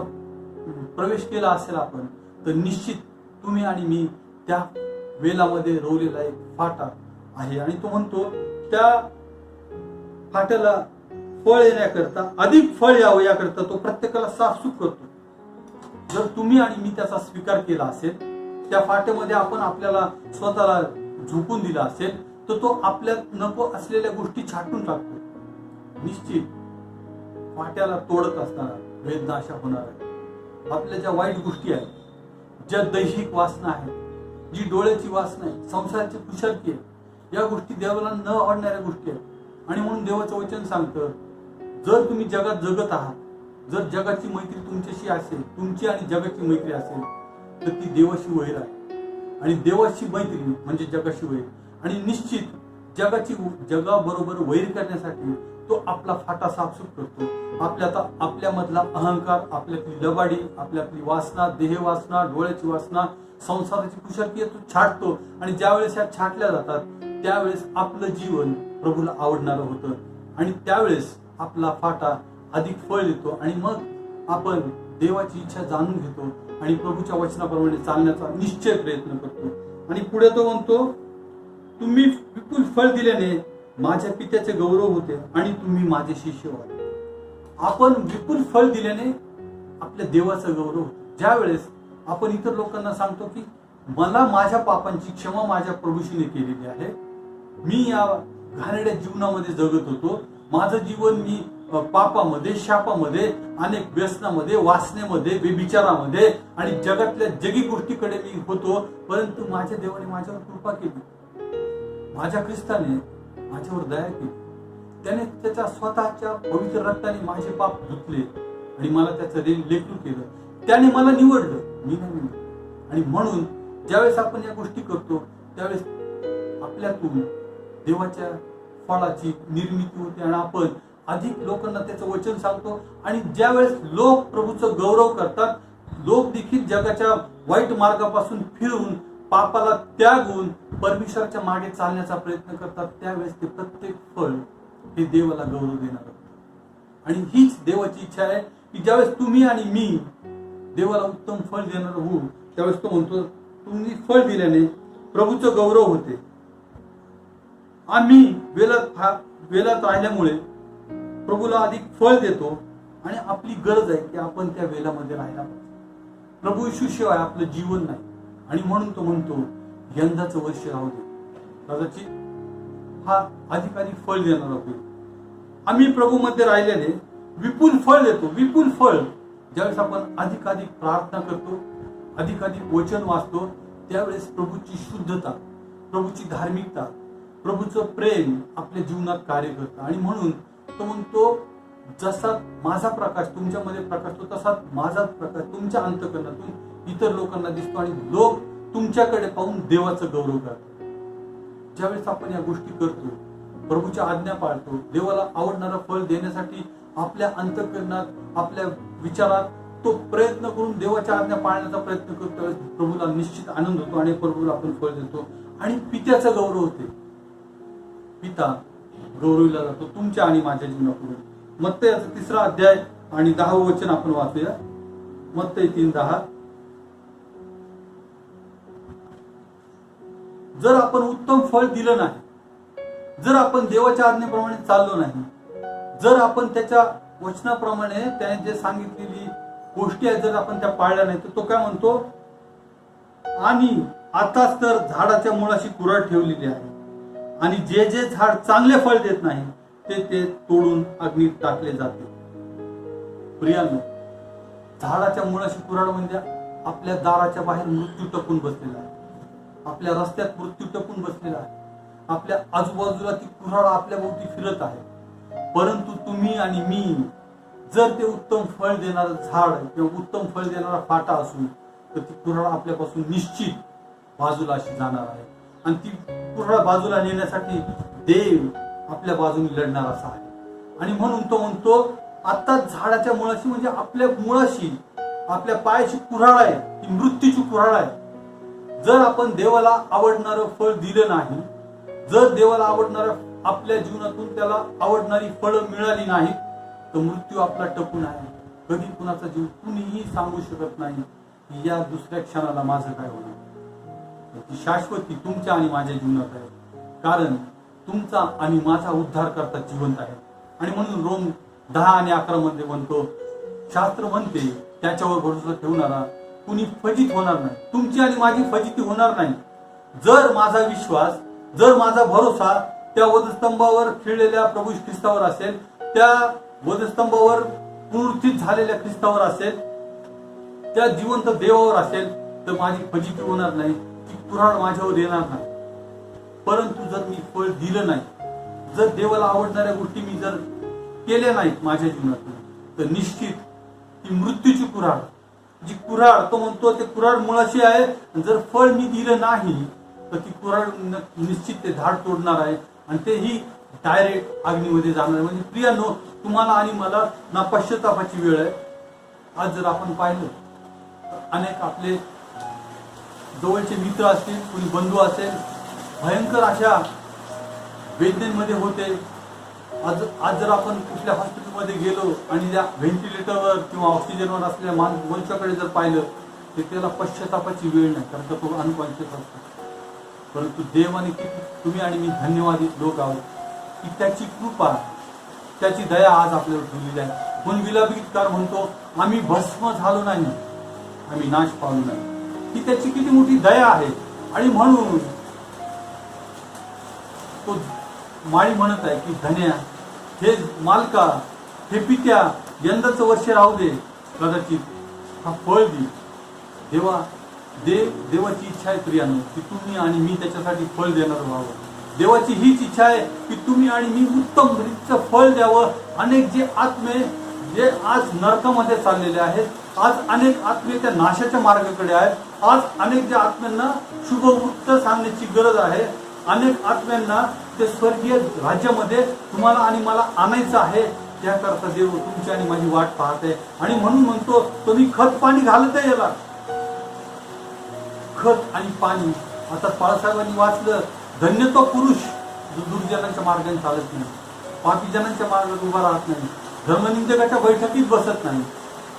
प्रवेश केला असेल आपण, तर निश्चित तुम्ही आणि मी त्या वेलामध्ये रोवलेला एक फाटा आहे. आणि तो म्हणतो त्या फाट्याला फळ येण्याकरता, अधिक फळ यावं याकरता तो प्रत्येकाला साफसूफ करतो. जर तुम्ही आणि मी त्याचा स्वीकार केला असेल, त्या फाट्यामध्ये आपण आपल्याला स्वतःला झोकून दिला असेल, तर तो आपल्यात नको असलेल्या गोष्टी छाटून टाकतो. निश्चित फाट्याला तोडत असताना वेदना अशा होणार आहे. आपल्या ज्या वाईट गोष्टी आहेत, ज्या दैहिक वासना आहेत, जी डोळ्याची वासना आहे, संसाराची कुशलकी आहे, या गोष्टी देवाला न आवडणाऱ्या गोष्टी आहेत. आणि म्हणून देवाचं वचन सांगतं, जर तुम्ही जगात जगत आहात, जर जगाची मैत्री तुमच्याशी असेल, तुमची आणि जगाची मैत्री असेल, तर ती देवाशी वैर आहे. आणि देवाची मैत्री म्हणजे जगाशी वैर. आणि निश्चित जगाबरोबर वैर करण्यासाठी तो आपला फाटा साफसूफ करतो. आपल्यामधला अहंकार, आपल्यातली लबाडी, आपल्यातली वासना, देह वासना, डोळ्याची वासना, संसाराची कुशलकी तो छाटतो. आणि ज्यावेळेस ह्या छाटल्या जातात, त्यावेळेस आपलं जीवन प्रभूला आवडणारं होतं. आणि त्यावेळेस आपला फाटा अधिक फळ देतो. आणि मग आपण देवाची इच्छा जाणून घेतो आणि प्रभूच्या वचनाप्रमाणे चालण्याचा निश्चय प्रयत्न करतो. आणि पुढे तो म्हणतो, तुम्ही विपुल फळ दिल्याने माझ्या पित्याचे गौरव होते आणि तुम्ही माझे शिष्य व्हाल. आपण विपुल फळ दिल्याने आपल्या देवाचा गौरव होतो. ज्या वेळेस आपण इतर लोकांना सांगतो की मला माझ्या पापांची क्षमा माझ्या प्रभूशीने केलेली आहे, मी या घाणेरड्या जीवनामध्ये जगत होतो, माझं जीवन मी पापामध्ये, शापामध्ये, अनेक व्यसनामध्ये, वासनेमध्ये, बेविचारामध्ये आणि जगातल्या जगी गोष्टीकडे मी होतो, परंतु माझ्या देवाने माझ्यावर कृपा केली, माझ्या ख्रिस्ताने माझ्यावर दया केली, त्याने त्याच्या स्वतःच्या पवित्र रक्ताने माझे पाप धुतले आणि मला त्याचं लेकरू केलं, त्याने मला निवडलं, मी नाही निवडलं. आणि म्हणून ज्यावेळेस आपण या गोष्टी करतो त्यावेळेस आपल्यातून देवाच्या फळाची निर्मिती होते आणि आपण अधिक लोकांना त्याचं वचन सांगतो. आणि ज्यावेळेस लोक प्रभूचं गौरव करतात, लोक देखील जगाच्या वाईट मार्गापासून फिरून पापाला त्यागून परमेश्वराच्या मागे चालण्याचा प्रयत्न करतात, त्यावेळेस ते प्रत्येक फळ हे देवाला गौरव देणार असतं. आणि हीच देवाची इच्छा आहे की ज्यावेळेस तुम्ही आणि मी देवाला उत्तम फळ देणार होऊ, त्यावेळेस तो म्हणतो, तुम्ही फळ दिल्याने प्रभूचं गौरव होते. आम्ही वेलात राहिल्यामुळे प्रभूला अधिक फळ देतो आणि आपली गरज आहे की आपण त्या वेलामध्ये राहायला पाहिजे. प्रभू येशू शिवाय आपलं जीवन नाही. आणि म्हणून तो म्हणतो, यंदाचं वर्ष राहू दे, कदाचित हा अधिकाधिक फळ देणारा होईल. आम्ही प्रभूमध्ये राहिल्याने विपुल फळ देतो. विपुल फळ ज्यावेळेस आपण अधिकाधिक प्रार्थना करतो, अधिकाधिक वचन वाचतो, त्यावेळेस प्रभूची शुद्धता, प्रभूची धार्मिकता, प्रभूचं प्रेम आपल्या जीवनात कार्य करतं. आणि म्हणून तो म्हणतो, जसा माझा प्रकाश तुमच्यामध्ये प्रकाशतो तसाच माझा प्रकाश तुमच्या अंतःकरणातून इतर लोकांना दिसतो आणि लोक तुमच्याकडे पाहून देवाचं गौरव करतात. ज्यावेळेस आपण या गोष्टी करतो, प्रभूच्या आज्ञा पाळतो, देवाला आवडणारं फळ देण्यासाठी आपल्या अंतःकरणात, आपल्या विचारात तो प्रयत्न करून देवाच्या आज्ञा पाळण्याचा प्रयत्न करतो, प्रभूला निश्चित आनंद होतो आणि प्रभूला आपण फळ देतो आणि पित्याचा गौरव होते. पिता गौरविला जातो तुमच्या आणि माझ्या जीवनापुढे. मत्तई याचा 3रा अध्याय आणि 10वं वचन आपण वाचूया. मत्तई 3:10. जर आपण उत्तम फळ दिलं नाही, जर आपण देवाच्या आज्ञेप्रमाणे चाललो नाही, जर आपण त्याच्या वचनाप्रमाणे त्याने जे सांगितलेली गोष्टी आहेत जर आपण त्या पाळल्या नाही, तर तो काय म्हणतो, आणि आताच तर झाडाच्या मुळाशी कुऱ्हाड ठेवलेली आहे आणि जे जे झाड चांगले फळ देत नाही ते तोडून अग्नीत टाकले जाते. प्रियांनो, झाडाच्या मुळाशी कुऱ्हाड म्हणजे आपल्या दाराच्या बाहेर मृत्यू टपून बसलेला आहे, आपल्या रस्त्यात मृत्यू टपून बसलेला आहे, आपल्या आजूबाजूला ती कुऱ्हाड आपल्या भोवती फिरत आहे. परंतु तुम्ही आणि मी जर ते उत्तम फळ देणारं झाड किंवा उत्तम फळ देणारा फाटा असू, तर ती कुऱ्हाड आपल्यापासून निश्चित बाजूला अशी जाणार आहे आणि ती कुऱ्हाड बाजूला नेण्यासाठी देव आपल्या बाजूने लढणार असा आहे. आणि म्हणून तो म्हणतो, आता झाडाच्या मुळाशी म्हणजे आपल्या मुळाशी, आपल्या पायाची कुऱ्हाड आहे, ती मृत्यूची कुऱ्हाड आहे. जर आपण देवाला आवडणारं फळ दिलं नाही, जर देवाला आवडणारं आपल्या जीवनातून त्याला आवडणारी फळं मिळाली नाहीत, तर मृत्यू आपला टपून आहे. कधी कुणाचा जीव कुणीही सांगू शकत नाही की या दुसऱ्या क्षणाला माझं काय होणार. ती शाश्वती तुमच्या आणि माझ्या जीवनात आहे, कारण तुमचा आणि माझा उद्धार करता जिवंत आहे. आणि म्हणून रोम 10 आणि 11 मध्ये म्हणतो, शास्त्र म्हणते, त्याच्यावर भरोसा ठेवणारा कुणी फजित होणार नाही. तुमची आणि माझी फजिती होणार नाही जर माझा विश्वास, जर माझा भरोसा त्या वधस्तंभावर खिळलेल्या प्रभू ख्रिस्तावर असेल, त्या वधस्तंभावर पुनरुत्थित झालेल्या ख्रिस्तावर असेल, त्या जिवंत देवावर असेल, तर माझी फजिती होणार नाही, ती कुऱ्हाड माझ्यावर येणार नाही. परंतु जर मी फळ दिलं नाही, जर देवाला आवडणाऱ्या गोष्टी मी जर केल्या नाहीत माझ्या जीवनातून, तर निश्चित ती मृत्यूची कुऱ्हाड, जी कुऱ्हाड तो म्हणतो ते कुऱ्हाड मुळाशी आहे. जर फळ मी दिलं नाही तर ती कुऱ्हाड निश्चित ते झाड तोडणार आहे आणि तेही डायरेक्ट अग्नीमध्ये जाणार. म्हणजे प्रियांनो, तुम्हाला आणि मला ना पश्चातापाची वेळ आहे. आज जर आपण पाहिलं तर अनेक आपले जवळचे मित्र असतील, कोणी बंधू असेल, भयंकर अशा वेदनेमध्ये होते, आज जर आपण कुठल्या हॉस्पिटलमध्ये गेलो आणि त्या व्हेंटिलेटरवर किंवा ऑक्सिजनवर असलेल्या मनुष्याकडे जर पाहिलं तर त्याला पश्चातापाची वेळ नाही, कारण का तो अनकॉन्शियस असतो. परंतु देवाने किती तुम्ही आणि मी धन्यवादित लोक आहोत की त्याची कृपा, त्याची दया आज आपल्यावर ठेवलेली आहे. म्हणून विलापगीतकार म्हणतो, आम्ही भस्म झालो नाही, आम्ही नाश पावलो नाही. ही त्याची किती मोठी दया आहे. आणि म्हणून तो माळी म्हणत आहे की धन्या, हे मालका, हे पित्या, यंदाचं वर्ष राहू दे, कदाचित हा फळ दे. देवाची इच्छा आहे प्रियानो की तुम्ही आणि मी त्याच्यासाठी फळ देणार व्हावं. देवाची हीच इच्छा आहे की तुम्ही आणि मी उत्तम रीतीचं फळ द्यावं. अनेक जे आत्मे जे आज नरकामध्ये चाललेले आहेत, आज अनेक आत्मे त्या नाशाच्या मार्गाकडे आहेत, आज अनेक ज्या आत्म्यांना शुभवृत्त सांगण्याची गरज आहे, अनेक आत्म्यांना ते स्वर्गीय राज्यामध्ये तुम्हाला आणि मला आणायचं आहे, त्याकरता देव तुमची आणि माझी वाट पाहते. आणि म्हणून म्हणतो, तुम्ही खत पाणी घालत आहे याला, खत आणि पाणी. आता बाळासाहेबांनी वाचलं, धन्य तो पुरुष जो दुर्जनांच्या मार्गाने चालत नाही, पापी जनांच्या मार्गात उभा राहत नाही, धर्मनिंदकाच्या बैठकीत बसत नाही,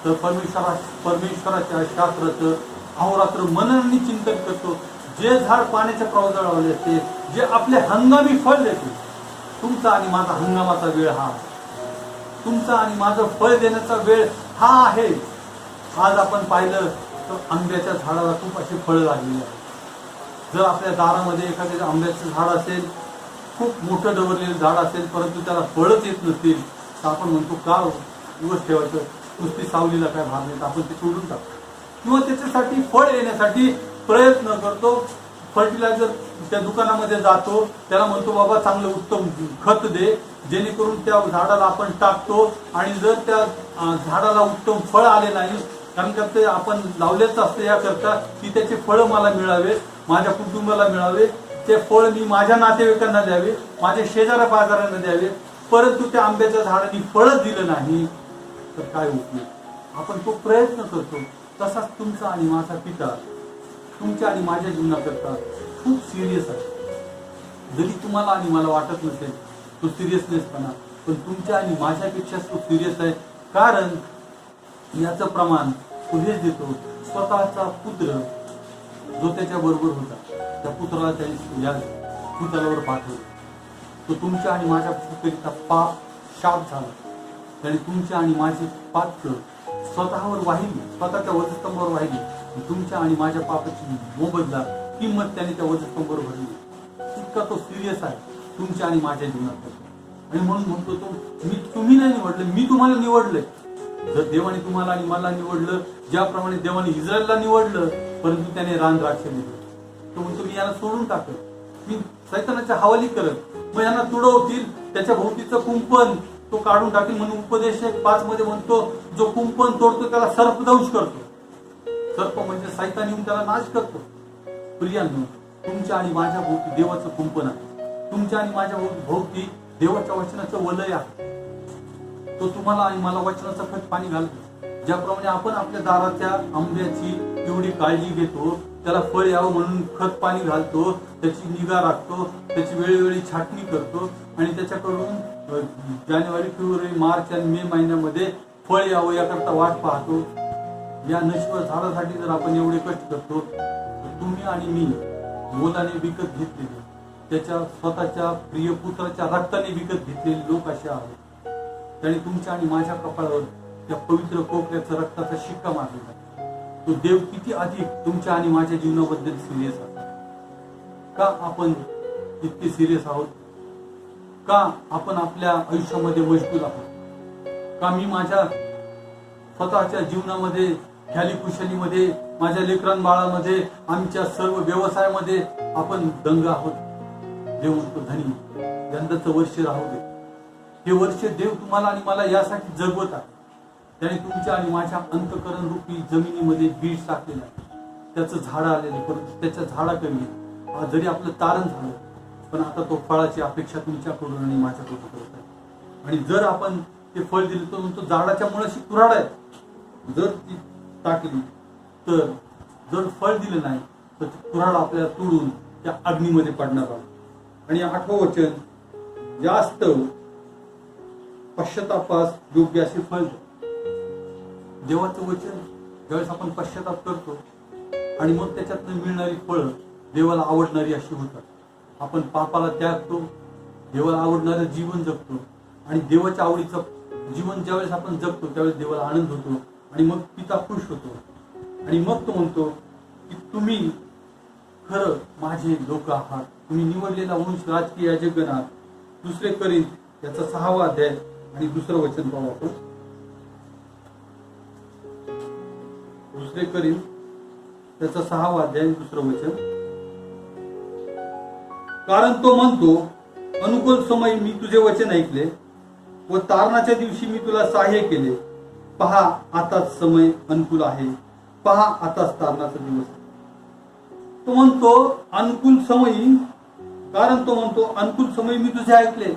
तर परमेश्वराच्या शास्त्राचं अहोरात्र मननाने चिंतन करतो. जे झाड पाण्याच्या प्रवाहात लावले असते, जे आपले हंगामी फळ देते. तुमचा आणि माझा हंगामाचा वेळ हा, तुमचा आणि माझं फळ देण्याचा वेळ हा आहे. आज आपण पाहिलं तर आंब्याच्या झाडाला खूप असे फळ लागलेले आहेत. जर आपल्या दारामध्ये एखाद्या आंब्याचं झाड असेल, खूप मोठं डवरलेलं झाड असेल, परंतु त्याला फळच येत नसतील, तर आपण म्हणतो का दिवस ठेवायचं, नुसती सावलीला काय भाग नाही, आपण ते सोडून टाकतो. किंवा त्याच्यासाठी फळ येण्यासाठी प्रयत्न करतो. फर्टिलायझर त्या दुकानामध्ये जातो, त्याला म्हणतो बाबा चांगलं उत्तम खत दे, जेणेकरून त्या झाडाला आपण टाकतो. आणि जर त्या झाडाला उत्तम फळ आले नाही, कारण का ते आपण लावलेच असते याकरता की त्याचे फळ मला मिळावे, माझ्या कुटुंबाला मिळावे, ते फळ मी माझ्या नातेवाईकांना द्यावे, माझ्या शेजाऱ्या पाजाऱ्यांना द्यावे, परंतु त्या आंब्याच्या झाडाने फळच दिलं नाही तर काय उपयोग. आपण तो प्रयत्न करतो. तसाच तुमचा आणि माझा पिता तुमच्या आणि माझ्या जीवनाकरता खूप सिरियस आहे. जरी तुम्हाला आणि मला वाटत नसेल तो सिरियसनेसपणा, पण तुमच्या आणि माझ्यापेक्षा तो सिरियस आहे. कारण याचं प्रमाण तो हेच देतो, स्वतःचा पुत्र जो त्याच्या बरोबर होता, त्या पुत्राला त्याने या भूतलावर पाठवलं. तो तुमच्या आणि माझ्या पाप शाप झाला. त्याने तुमच्या आणि माझे पाप स्वतःवर वाहिली, स्वतःच्या वधस्तंभावर वाहिली. तुमच्या आणि माझ्या पापाची मोबदला किंमत त्याने त्या वधस्तंभावर भरली. इतका तो सिरियस आहे तुमच्या आणि माझ्या जीवनात. आणि म्हणून म्हणतो तो, तुम्ही नाही निवडलं, मी तुम्हाला निवडलंय. जर देवाने तुम्हाला आणि मला निवडलं, ज्याप्रमाणे देवाने इस्रायलला निवडलं, परंतु त्याने रान द्राक्ष दिलं, तो म्हणतो मी याला सोडून टाकत, मी सैतानाच्या हवाली करत, मग यांना तुडवतील, त्याच्या भोवतीचं कुंपण तो काढून टाकेल. म्हणून उपदेश 5 मध्ये म्हणतो, जो कुंपण तोडतो त्याला सर्पदंश करतो. सर्प म्हणजे सैतान येऊन त्याला नाश करतो. प्रियांनो, तुमच्या आणि माझ्या भोवती देवाचं कुंपण आहे. तुमच्या आणि माझ्या भोवती देवाच्या वचनाचं वलय आहे. तो तुम्हाला आणि मला वचनाचं खत पाणी घालतो. ज्याप्रमाणे आपण आपल्या दाराच्या आंब्याची एवढी काळजी घेतो, त्याला फळ यावं म्हणून खत पाणी घालतो, त्याची निगा राखतो, त्याची वेळोवेळी छाटणी करतो, आणि त्याच्याकडून जानेवारी, फेब्रुवारी, मार्च आणि मे महिन्यामध्ये फळ यावं याकरता वाट पाहतो. या नश्वर झाडासाठी जर आपण एवढे कष्ट करतो, तर तुम्ही आणि मी मोलाने विकत घेतलेले, त्याच्या स्वतःच्या प्रिय पुत्राच्या रक्ताने विकत घेतलेले लोक असे आहोत. त्याने तुमच्या आणि माझ्या कपाळावर त्या पवित्र कोपऱ्याचा रक्ताचा शिक्का मारलेला. तो देव किती अधिक तुमच्या आणि माझ्या जीवनाबद्दल सिरियस आहे. का आपण इतके सिरियस आहोत? का आपण आपल्या आयुष्यामध्ये मशगूल आहोत? का मी माझ्या स्वतःच्या जीवनामध्ये, ख्याली कुशलीमध्ये, माझ्या लेकरां बाळामध्ये, आमच्या सर्व व्यवसायामध्ये आपण दंग आहोत. देव म्हणतो, धनी, यंदाचं वर्ष राहू दे. हे वर्ष देव तुम्हाला आणि मला यासाठी जगवत आहे. त्याने तुमच्या आणि माझ्या अंतःकरण रूपी जमिनीमध्ये बीज टाकलेलं आहे. त्याचं झाड आलेलं, परंतु त्याच्या झाडाकमी जरी आपलं तारण झालं, पण आता तो फळाची अपेक्षा तुमच्याकडून आणि माझ्याकडून करत आहे. आणि जर आपण ते फळ दिले तर म्हणतो, झाडाच्या मुळाशी कुऱ्हाड आहे, जर ती टाकली तर, जर फळ दिलं नाही तर कुऱ्हाड आपल्याला तोडून त्या अग्नीमध्ये पडणार आहे. आणि 8वं वचन, जास्त पश्चातापास योग्य असे फळ द्या. देवाचं वचन ज्यावेळेस आपण पश्चाताप करतो आणि मग त्याच्यातनं मिळणारी फळं देवाला आवडणारी अशी होतात. आपण पापाला त्यागतो, देवाला आवडणारं जीवन जगतो आणि देवाच्या आवडीचं जीवन ज्यावेळेस आपण जगतो त्यावेळेस देवाला आनंद होतो आणि मग पिता खुश होतो आणि मग तो म्हणतो की तुम्ही खरं माझे लोक आहात, तुम्ही निवडलेला वंश, राजकीय याजकगण आहात. दुसरे करीत याचा 6वा अध्याय आणि दुसरं वचन पाहू आपण. दुसरे करीत त्याचा 6वा अध्याय आणि दुसरं वचन. कारण तो म्हणतो, अनुकूल समय मी तुझे वचन ऐकले व तारणाच्या दिवशी मी तुला सहाय्य केले. पहा आताच समय अनुकूल आहे, पहा आताच तारणाचा दिवस आहे. तो म्हणतो अनुकूल समयी, कारण तो म्हणतो अनुकूल समय मी तुझे ऐकले.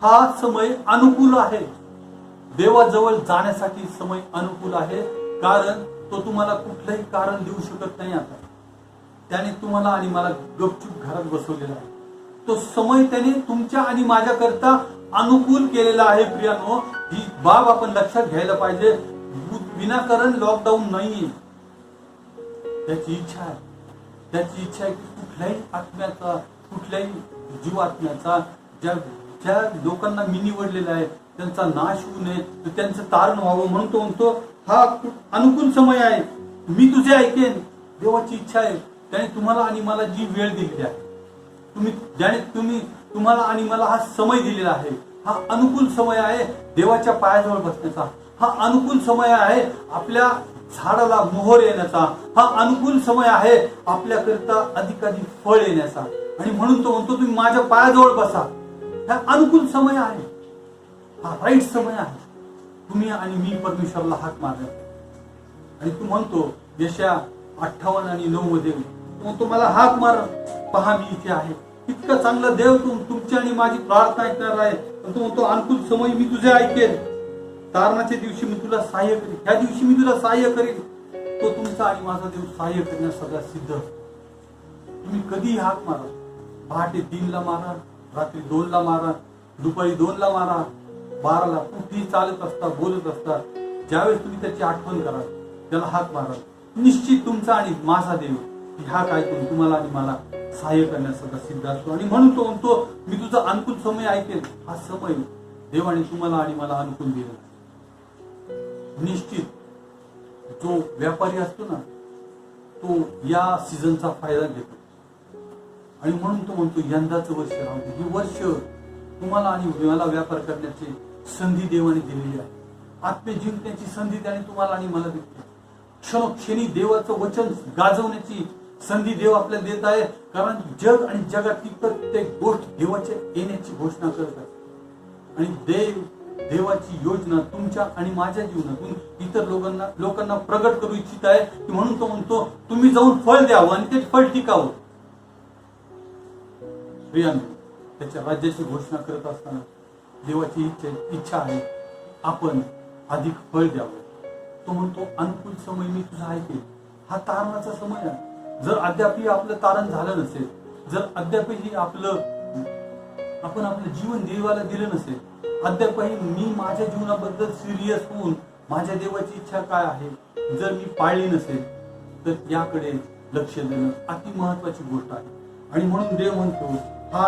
हा समय अनुकूल आहे, देवाजवळ जाण्यासाठी समय अनुकूल आहे. कारण तो तुम्हाला कुठलंही कारण देऊ शकत नाही. आता त्याने तुम्हाला आणि मला गपचूप घरात बसवलेला आहे. तो समय त्याने तुमच्या आणि माझ्याकरता अनुकूल केलेला आहे. प्रियानो, ही बाब आपण लक्षात घ्यायला पाहिजे. विनाकारण लॉकडाऊन नाहीये. त्याची इच्छा आहे, त्याची इच्छा आहे की कुठल्याही आत्म्याचा, कुठल्याही जीवात्म्याचा, ज्या लोकांना मी निवडलेला आहे त्यांचा नाश होऊ नये, तर त्यांचं तारण व्हावं. म्हणून तो म्हणतो हा अनुकूल समय आहे, मी तुझे ऐकेन. देवाची इच्छा आहे. त्याने तुम्हाला आणि मला जी वेळ दिलेली आहे, ज्याने तुम्हाला आणि मला हा समय दिलेला आहे, हा अनुकूल समय आहे देवाच्या पायाजवळ बसण्याचा. हा अनुकूल समय आहे आपल्या झाडाला मोहर येण्याचा. हा अनुकूल समय आहे आपल्याकरता अधिकाधिक फळ येण्याचा. आणि म्हणून तो म्हणतो तुम्ही माझ्या पायाजवळ बसा. हा अनुकूल समय आहे, हा राईट समय आहे. तुम्ही आणि मी परमेश्वराला हाक मारल्या. आणि तू म्हणतो यशया 58 आणि 9 मध्ये तू म्हणतो मला हाक मार, पहा मी इथे आहे. इतका चांगला देव तुमची आणि माझी प्रार्थना ऐकणार आहे. पण तो म्हणतो अनुकूल समय मी तुझे ऐकेन, तारणाच्या दिवशी मी तुला सहाय्य करेन. ह्या दिवशी मी तुला सहाय्य करेन. तो तुमचा आणि माझा देव सहाय्य करण्यास सगळा सिद्ध. तुम्ही कधीही हाक मारा, पहाटे 3ला मारा, रात्री 2ला मारा, दुपारी 2ला मारा, 12ला, कुठेही चालत असता, बोलत असता, ज्यावेळेस तुम्ही त्याची आठवण करा, त्याला हाक मारा, निश्चित तुमचा आणि माझा देव ह्या ऐकून तुम्हाला आणि मला सहाय्य करण्यास सगळा सिद्ध असतो. आणि म्हणून तो म्हणतो मी तुझा अनुकूल समय ऐकेल. हा समय देवाने तुम्हाला आणि मला अनुकूल दिला. निश्चित जो व्यापारी असतो ना, तो या सीझनचा फायदा घेतो. आणि म्हणून तो म्हणतो यंदाचं वर्ष राहू दे. हे वर्ष तुम्हाला आणि मला व्यापार करण्याची संधी देवाने दिलेली आहे. आत्मे जिंकण्याची संधी त्याने तुम्हाला आणि मला दिली. क्षणोक्षणी देवाचं वचन गाजवण्याची संधी देव आपल्याला देत आहे. कारण जग आणि जगातली प्रत्येक गोष्ट देवाच्या येण्याची घोषणा करत आहे. आणि देवाची योजना तुमच्या आणि माझ्या जीवनातून इतर लोकांना प्रगट करू इच्छित आहे. म्हणून तो म्हणतो तुम्ही जाऊन फळ द्यावं आणि ते फळ टिकावं. प्रियांनो, त्याच्या राज्याची घोषणा करत असताना देवाची इच्छा आहे आपण अधिक फळ द्यावं. तो म्हणतो अनुकूल समय मी तुझा ऐकेल. हा तारणाचा समय आहे. जर अद्यापही आपलं तारण झालं नसेल, जर अद्यापही आपण आपलं जीवन देवाला दिलं नसेल, अद्यापही मी माझ्या जीवनाबद्दल सिरियस होऊन माझ्या देवाची इच्छा काय आहे जर मी पाळली नसेल, तर याकडे लक्ष देणं अति महत्वाची गोष्ट आहे. आणि म्हणून देव म्हणतो हा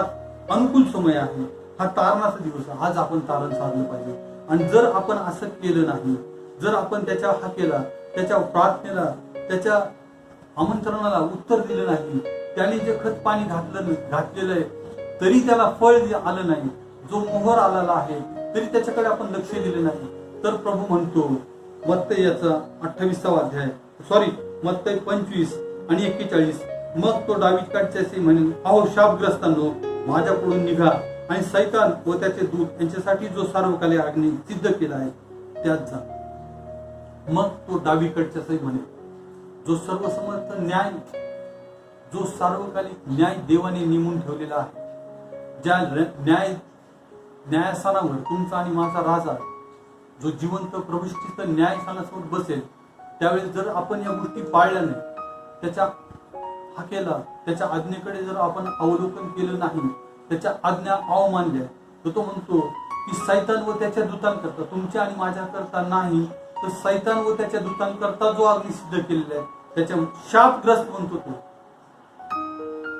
अनुकूल समय आहे, हा तारणाचा दिवस आहे. आज आपण तारण साधलं पाहिजे. आणि जर आपण असं केलं नाही, जर आपण त्याच्या हाकेला, त्याच्या प्रार्थनेला, त्याच्या आमंत्रणाला उत्तर दिलं नाही, त्याने जे खत पाणी घातलेलं आहे तरी त्याला फळ आलं नाही, जो मोहर आलेला आहे तरी त्याच्याकडे आपण लक्ष दिले नाही, तर प्रभू म्हणतो मत्तई याचा 28वा अध्याय, मत्तई 25 आणि 41, मग तो दावीदकडे असे म्हणेल, अहो शापग्रस्तांनो, माझ्याकडून निघा आणि सैतान व त्याचे दूत यांच्यासाठी जो सार्वकाली अग्नी सिद्ध केला आहे त्यात जा. मग तो दावीदकडे असे म्हणेल, जो सर्वसमर्थ न्याय, जो सार्वकालिक न्याय देवाने नेमून ठेवलेला आहे, ज्या न्यायस्थानावर तुमचा आणि माझा राजा, जो जिवंत प्रविष्टीत न्यायस्थानासमोर बसेल, त्यावेळेस जर आपण या गोष्टी पाळल्या नाही, त्याच्या हाकेला, त्याच्या आज्ञेकडे जर आपण अवलोकन केलं नाही, त्याच्या आज्ञा अवमानल्या, तर तो म्हणतो की सैतान व त्याच्या दूतांकरता, तुमच्या आणि माझ्या करता नाही, तर सैतान व त्याच्या दूतांकरता जो अग्नी सिद्ध केलेला आहे त्याच्या शापग्रस्त म्हणतो तो.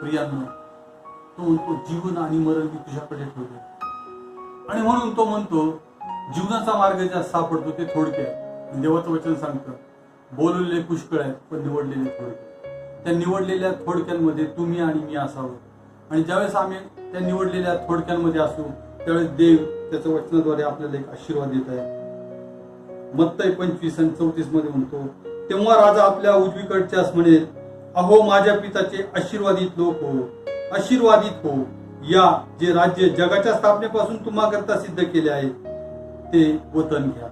प्रियांनो, तो म्हणतो जीवन आणि मरण मी तुझ्याकडे ठेवले. आणि म्हणून तो म्हणतो जीवनाचा मार्ग ज्या सापडतो ते थोडक्यात. देवाचं वचन सांगतं बोललेले पुष्कळ आहेत पण निवडलेले थोडक्यात. त्या निवडलेल्या थोडक्यांमध्ये तुम्ही आणि मी असावं. आणि ज्यावेळेस आम्ही त्या निवडलेल्या थोडक्यांमध्ये असू त्यावेळेस देव त्याच्या वचनाद्वारे आपल्याला एक आशीर्वाद देत आहे. मत्तई 25:34 मध्ये म्हणतो, तेव्हा राजा आपल्या उजवीकडच्यास म्हणेल, अहो माझ्या पिताचे आशीर्वादित लोक हो, आशीर्वादित हो, या जे राज्य जगाच्या स्थापनेपासून तुम्हाकरता सिद्ध केले आहे ते वतन घ्या.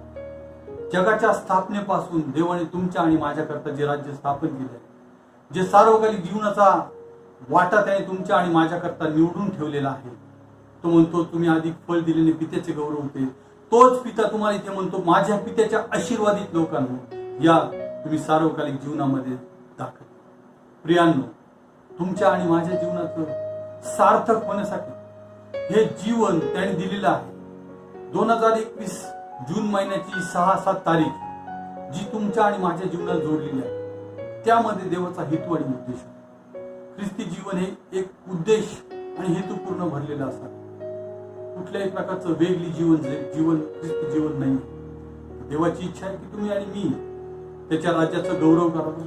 जगाच्या स्थापनेपासून देवाने तुमच्या आणि माझ्याकरता जे राज्य स्थापन केले आहे, जे सार्वकालिक जीवनाचा वाटा त्याने तुमच्या आणि माझ्याकरता निवडून ठेवलेला आहे, तो म्हणतो तुम्ही अधिक फळ दिलेले पित्याचे गौरव होते. तोच पिता तुम्हाला इथे म्हणतो माझ्या पित्याच्या आशीर्वादित लोकांनो, या तुम्ही सार्वकालिक जीवनामध्ये दाखल. प्रियांनो, तुमच्या आणि माझ्या जीवनाचं सार्थक होण्यासाठी हे जीवन त्याने दिलेलं आहे. 2021 जून महिन्याची 6-7 तारीख जी तुमच्या आणि माझ्या जीवनात जोडलेली आहे, त्यामध्ये देवाचा हेतू आणि उद्देश आहे. ख्रिस्ती जीवन हे एक उद्देश आणि हेतूपूर्ण भरलेलं असतात. कुठल्याही प्रकारचं वेगळी जीवन ख्रिस्ती जीवन नाही. देवाची इच्छा आहे की तुम्ही आणि मी त्याच्या राज्याचं गौरव करावं,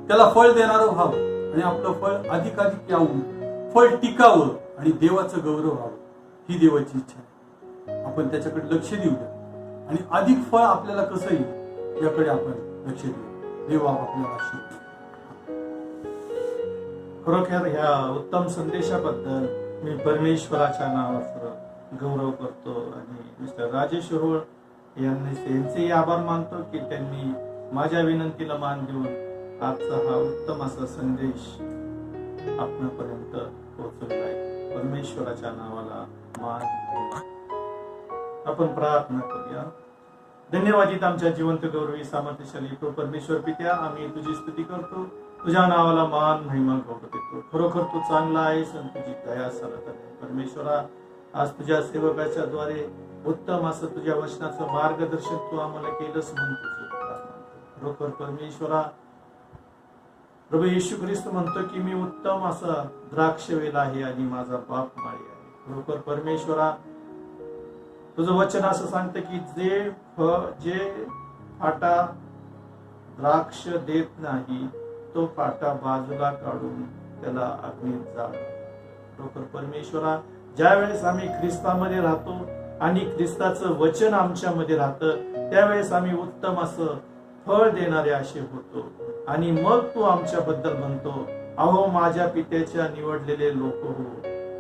त्याला फळ देणारं व्हावं आणि आपलं फळ अधिकाधिक यावं, फळ टिकावं आणि देवाचं गौरव व्हावं, ही देवाची इच्छा आहे. आपण त्याच्याकडे लक्ष देऊया आणि अधिक फळ आपल्याला कसं येईल याकडे आपण लक्ष देऊ. देव आपल्याला आशीर्वाद. खरोखर ह्या उत्तम संदेशाबद्दल मी परमेश्वराच्या नावाचा गौरव करतो आणि मिस्टर राजेश होळ यांचे आभार मानतो की त्यांनी माझ्या विनंतीला मान देऊन आजचा हा उत्तम असा संदेश आपणापर्यंत पोहोचवलाय. परमेश्वराच्या नावाला मान. आपण प्रार्थना करूया. धन्यवादित आमच्या जिवंत गौरवी सामर्थ्यशाली तो परमेश्वर पित्या, आम्ही तुझी स्तुती करतो, तुझ्या नावाला मान महिमा गौरव देतो. खरोखर तू चांगला आहेस आणि तुझी दया सरत आहे. परमेश्वरा, आज तुझ्या सेवकाच्या द्वारे उत्तम असं तुझ्या वचनाचं मार्गदर्शन तू आम्हाला केलंस म्हणून तुझे खरोखर परमेश्वरा, प्रभू येशू ख्रिस्त म्हणतो की मी उत्तम असा द्राक्षवेल आहे आणि माझा बाप माळी आहे. खरोखर परमेश्वरा, तुझं वचन असं सांगतं की जे फाटा द्राक्ष देत नाही तो फाटा बाजूला काढून त्याला अग्नीत जाळ. खरोखर परमेश्वरा, ज्या वेळेस आम्ही ख्रिस्तामध्ये राहतो आणि ख्रिस्ताचं वचन आमच्यामध्ये राहतं त्यावेळेस आम्ही उत्तम असं फळ देणारे असे होतो. आणि मग तू आमच्याबद्दल म्हणतो, अहो माझ्या पित्याच्या निवडलेले लोक हो,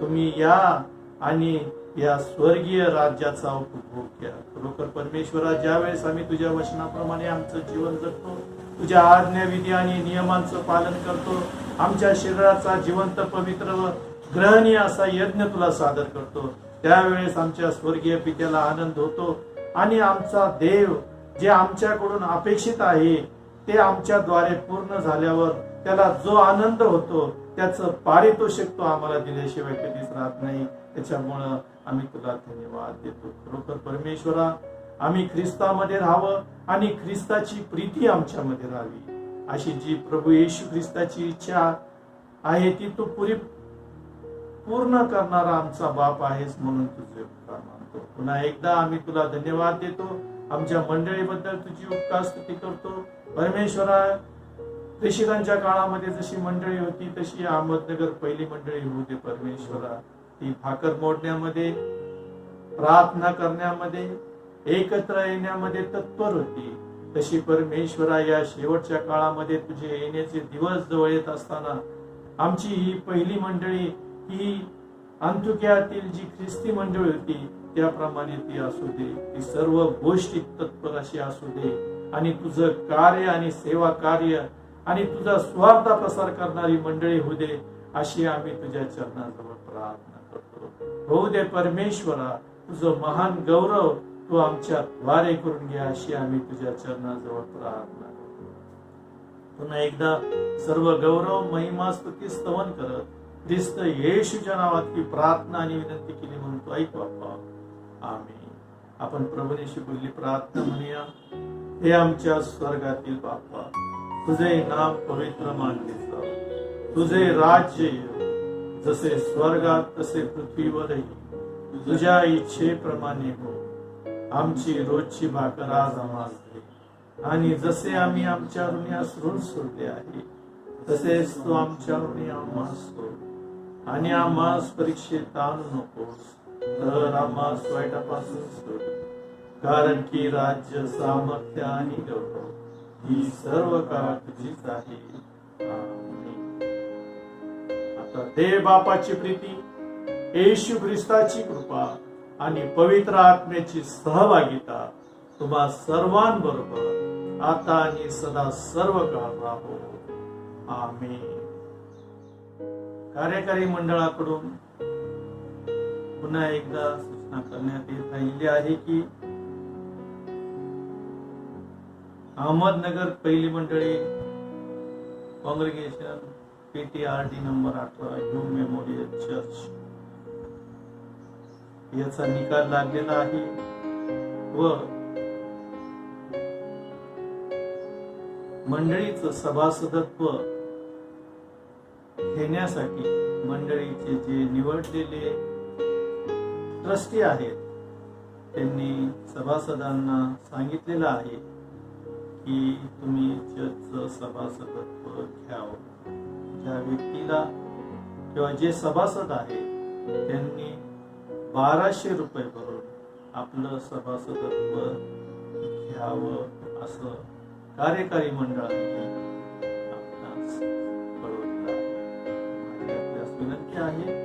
तुम्ही या आणि या स्वर्गीय राज्याचा उपभोग घ्या. खरोखर परमेश्वरा, ज्या वेळेस आम्ही तुझ्या वचनाप्रमाणे आमचं जीवन जगतो, तुझ्या आज्ञा विधी आणि नियमांचं पालन करतो, आमच्या शरीराचा जिवंत पवित्र व ग्रहणीय असा यज्ञ तुला सादर करतो, त्यावेळेस आमच्या स्वर्गीय पित्याला आनंद होतो आणि आमचा देव जे आमच्याकडून अपेक्षित आहे ते आमच्याद्वारे पूर्ण झाल्यावर त्याला जो आनंद होतो त्याचं पारितोषिक तो आम्हाला दिल्याशिवाय कधीच राहत नाही. त्याच्यामुळं आम्ही तुला धन्यवाद देतो. खरोखर परमेश्वरा, आम्ही ख्रिस्तामध्ये राहावं आणि ख्रिस्ताची प्रीती आमच्यामध्ये राहावी अशी जी प्रभू येशू ख्रिस्ताची इच्छा आहे ती तू पूर्ण करणारा आमचा बाप आहेस म्हणून तुझे उपकार मानतो. पुन्हा एकदा आम्ही तुला धन्यवाद देतो. आमच्या मंडळीबद्दल तुझी उपकार स्तुती करतो. परमेश्वरा, प्रेषितांच्या काळामध्ये जशी मंडळी होती तशी अहमदनगर पहिली मंडळी होऊ दे. परमेश्वरा, ती भाकर मोडण्यामध्ये, प्रार्थना करण्यामध्ये, एकत्र येण्यामध्ये तत्पर होती. तशी परमेश्वरा, या शेवटच्या काळामध्ये तुझे येण्याचे दिवस जवळ येत असताना आमची ही पहिली मंडळी ही अंतुक्यातील जी ख्रिस्ती मंडळी होती त्याप्रमाणे ती असू दे. ती सर्व गोष्टी तत्पर अशी असू दे आणि तुझं कार्य आणि सेवा कार्य आणि तुझा स्वार्थ प्रसार करणारी मंडळी होऊ दे अशी आम्ही तुझ्या चरणाजवळ प्रार्थना करतो. होऊ दे परमेश्वरा, तुझं महान गौरव तू आमच्या द्वारे करून घ्या अशी आम्ही तुझ्या चरणाजवळ प्रार्थना करतो. पुन्हा एकदा सर्व गौरव, महिमा, स्तुती, स्तवन करत ख्रिस्त येशूच्या नावात की प्रार्थना आणि विनंती केली म्हणतो. ऐक बाप्पा. आमेन. आपण प्रभूनेशी बोलली प्रार्थना म्हणूया. हे आमच्या स्वर्गातील बापा, तुझे नाम पवित्र मानले जावे, तुझे राज्य येवो, जसे स्वर्गात तसे पृथ्वीवरही तुझ्या इच्छेप्रमाणे हो. आमची रोजची भाकर आज आम्हाला दे, आणि जसे आम्ही आमच्या ऋणास ऋण सोडले आहे तसेच तू आमच्या ऋणी आम्हास सोड, आणि आम्हास परीक्षेत आणू नकोस, तर आम्हास वाईटापासून सोड. कारण की राज्य, सामर्थ्य आणि गौरव ही सर्व काळ तुझीच आहे. आमेन. आता देव बापाची प्रीती, येशू ख्रिस्ताची कृपा आणि पवित्र आत्म्याची सहभागिता तुम्हा सर्वांबरोबर आता आणि सदा सर्व काळ राहो. आमेन. कार्यकारी मंडळाकडून पुन्हा एकदा सूचना करण्यात येत राहिली आहे की अहमदनगर पहिली मंडळी कॉंग्रिगेशन PTRD number 18 new memorial church याचा निकाल लागलेला आहे व मंडळीचं सभासदत्व घेण्यासाठी मंडळीचे जे निवडलेले ट्रस्टी आहेत त्यांनी सभासदांना सांगितलेलं आहे की तुम्ही चर्चचं सभासदत्व घ्यावं. ज्या व्यक्तीला किंवा जे सभासद आहेत त्यांनी 1200 रुपये भरून आपलं सभासदत्व घ्यावं असं कार्यकारी मंडळाने आपणास कळवलेलं आहे. माझी आपल्यास विनंती आहे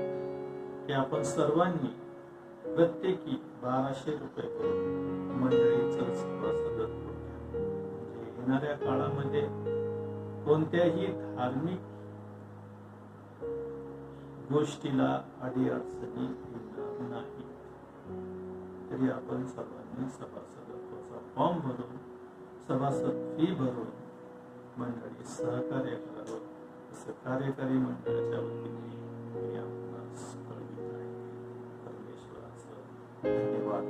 की आपण सर्वांनी प्रत्येकी 1200 रुपये भरून मंडळीचं सभासदत्व घ्या. म्हणजे येणाऱ्या काळामध्ये कोणत्याही धार्मिक गोष्टीला अडीअडचणी येणार नाही. तरी आपण सर्वांनी सभासदत्वाचा फॉर्म भरून सभासद फी भरून मंडळी सहकार्य करावं असं कार्यकारी मंडळाच्या वतीने मी आपणास कळवित आहे. परमेश्वराचं धन्यवाद.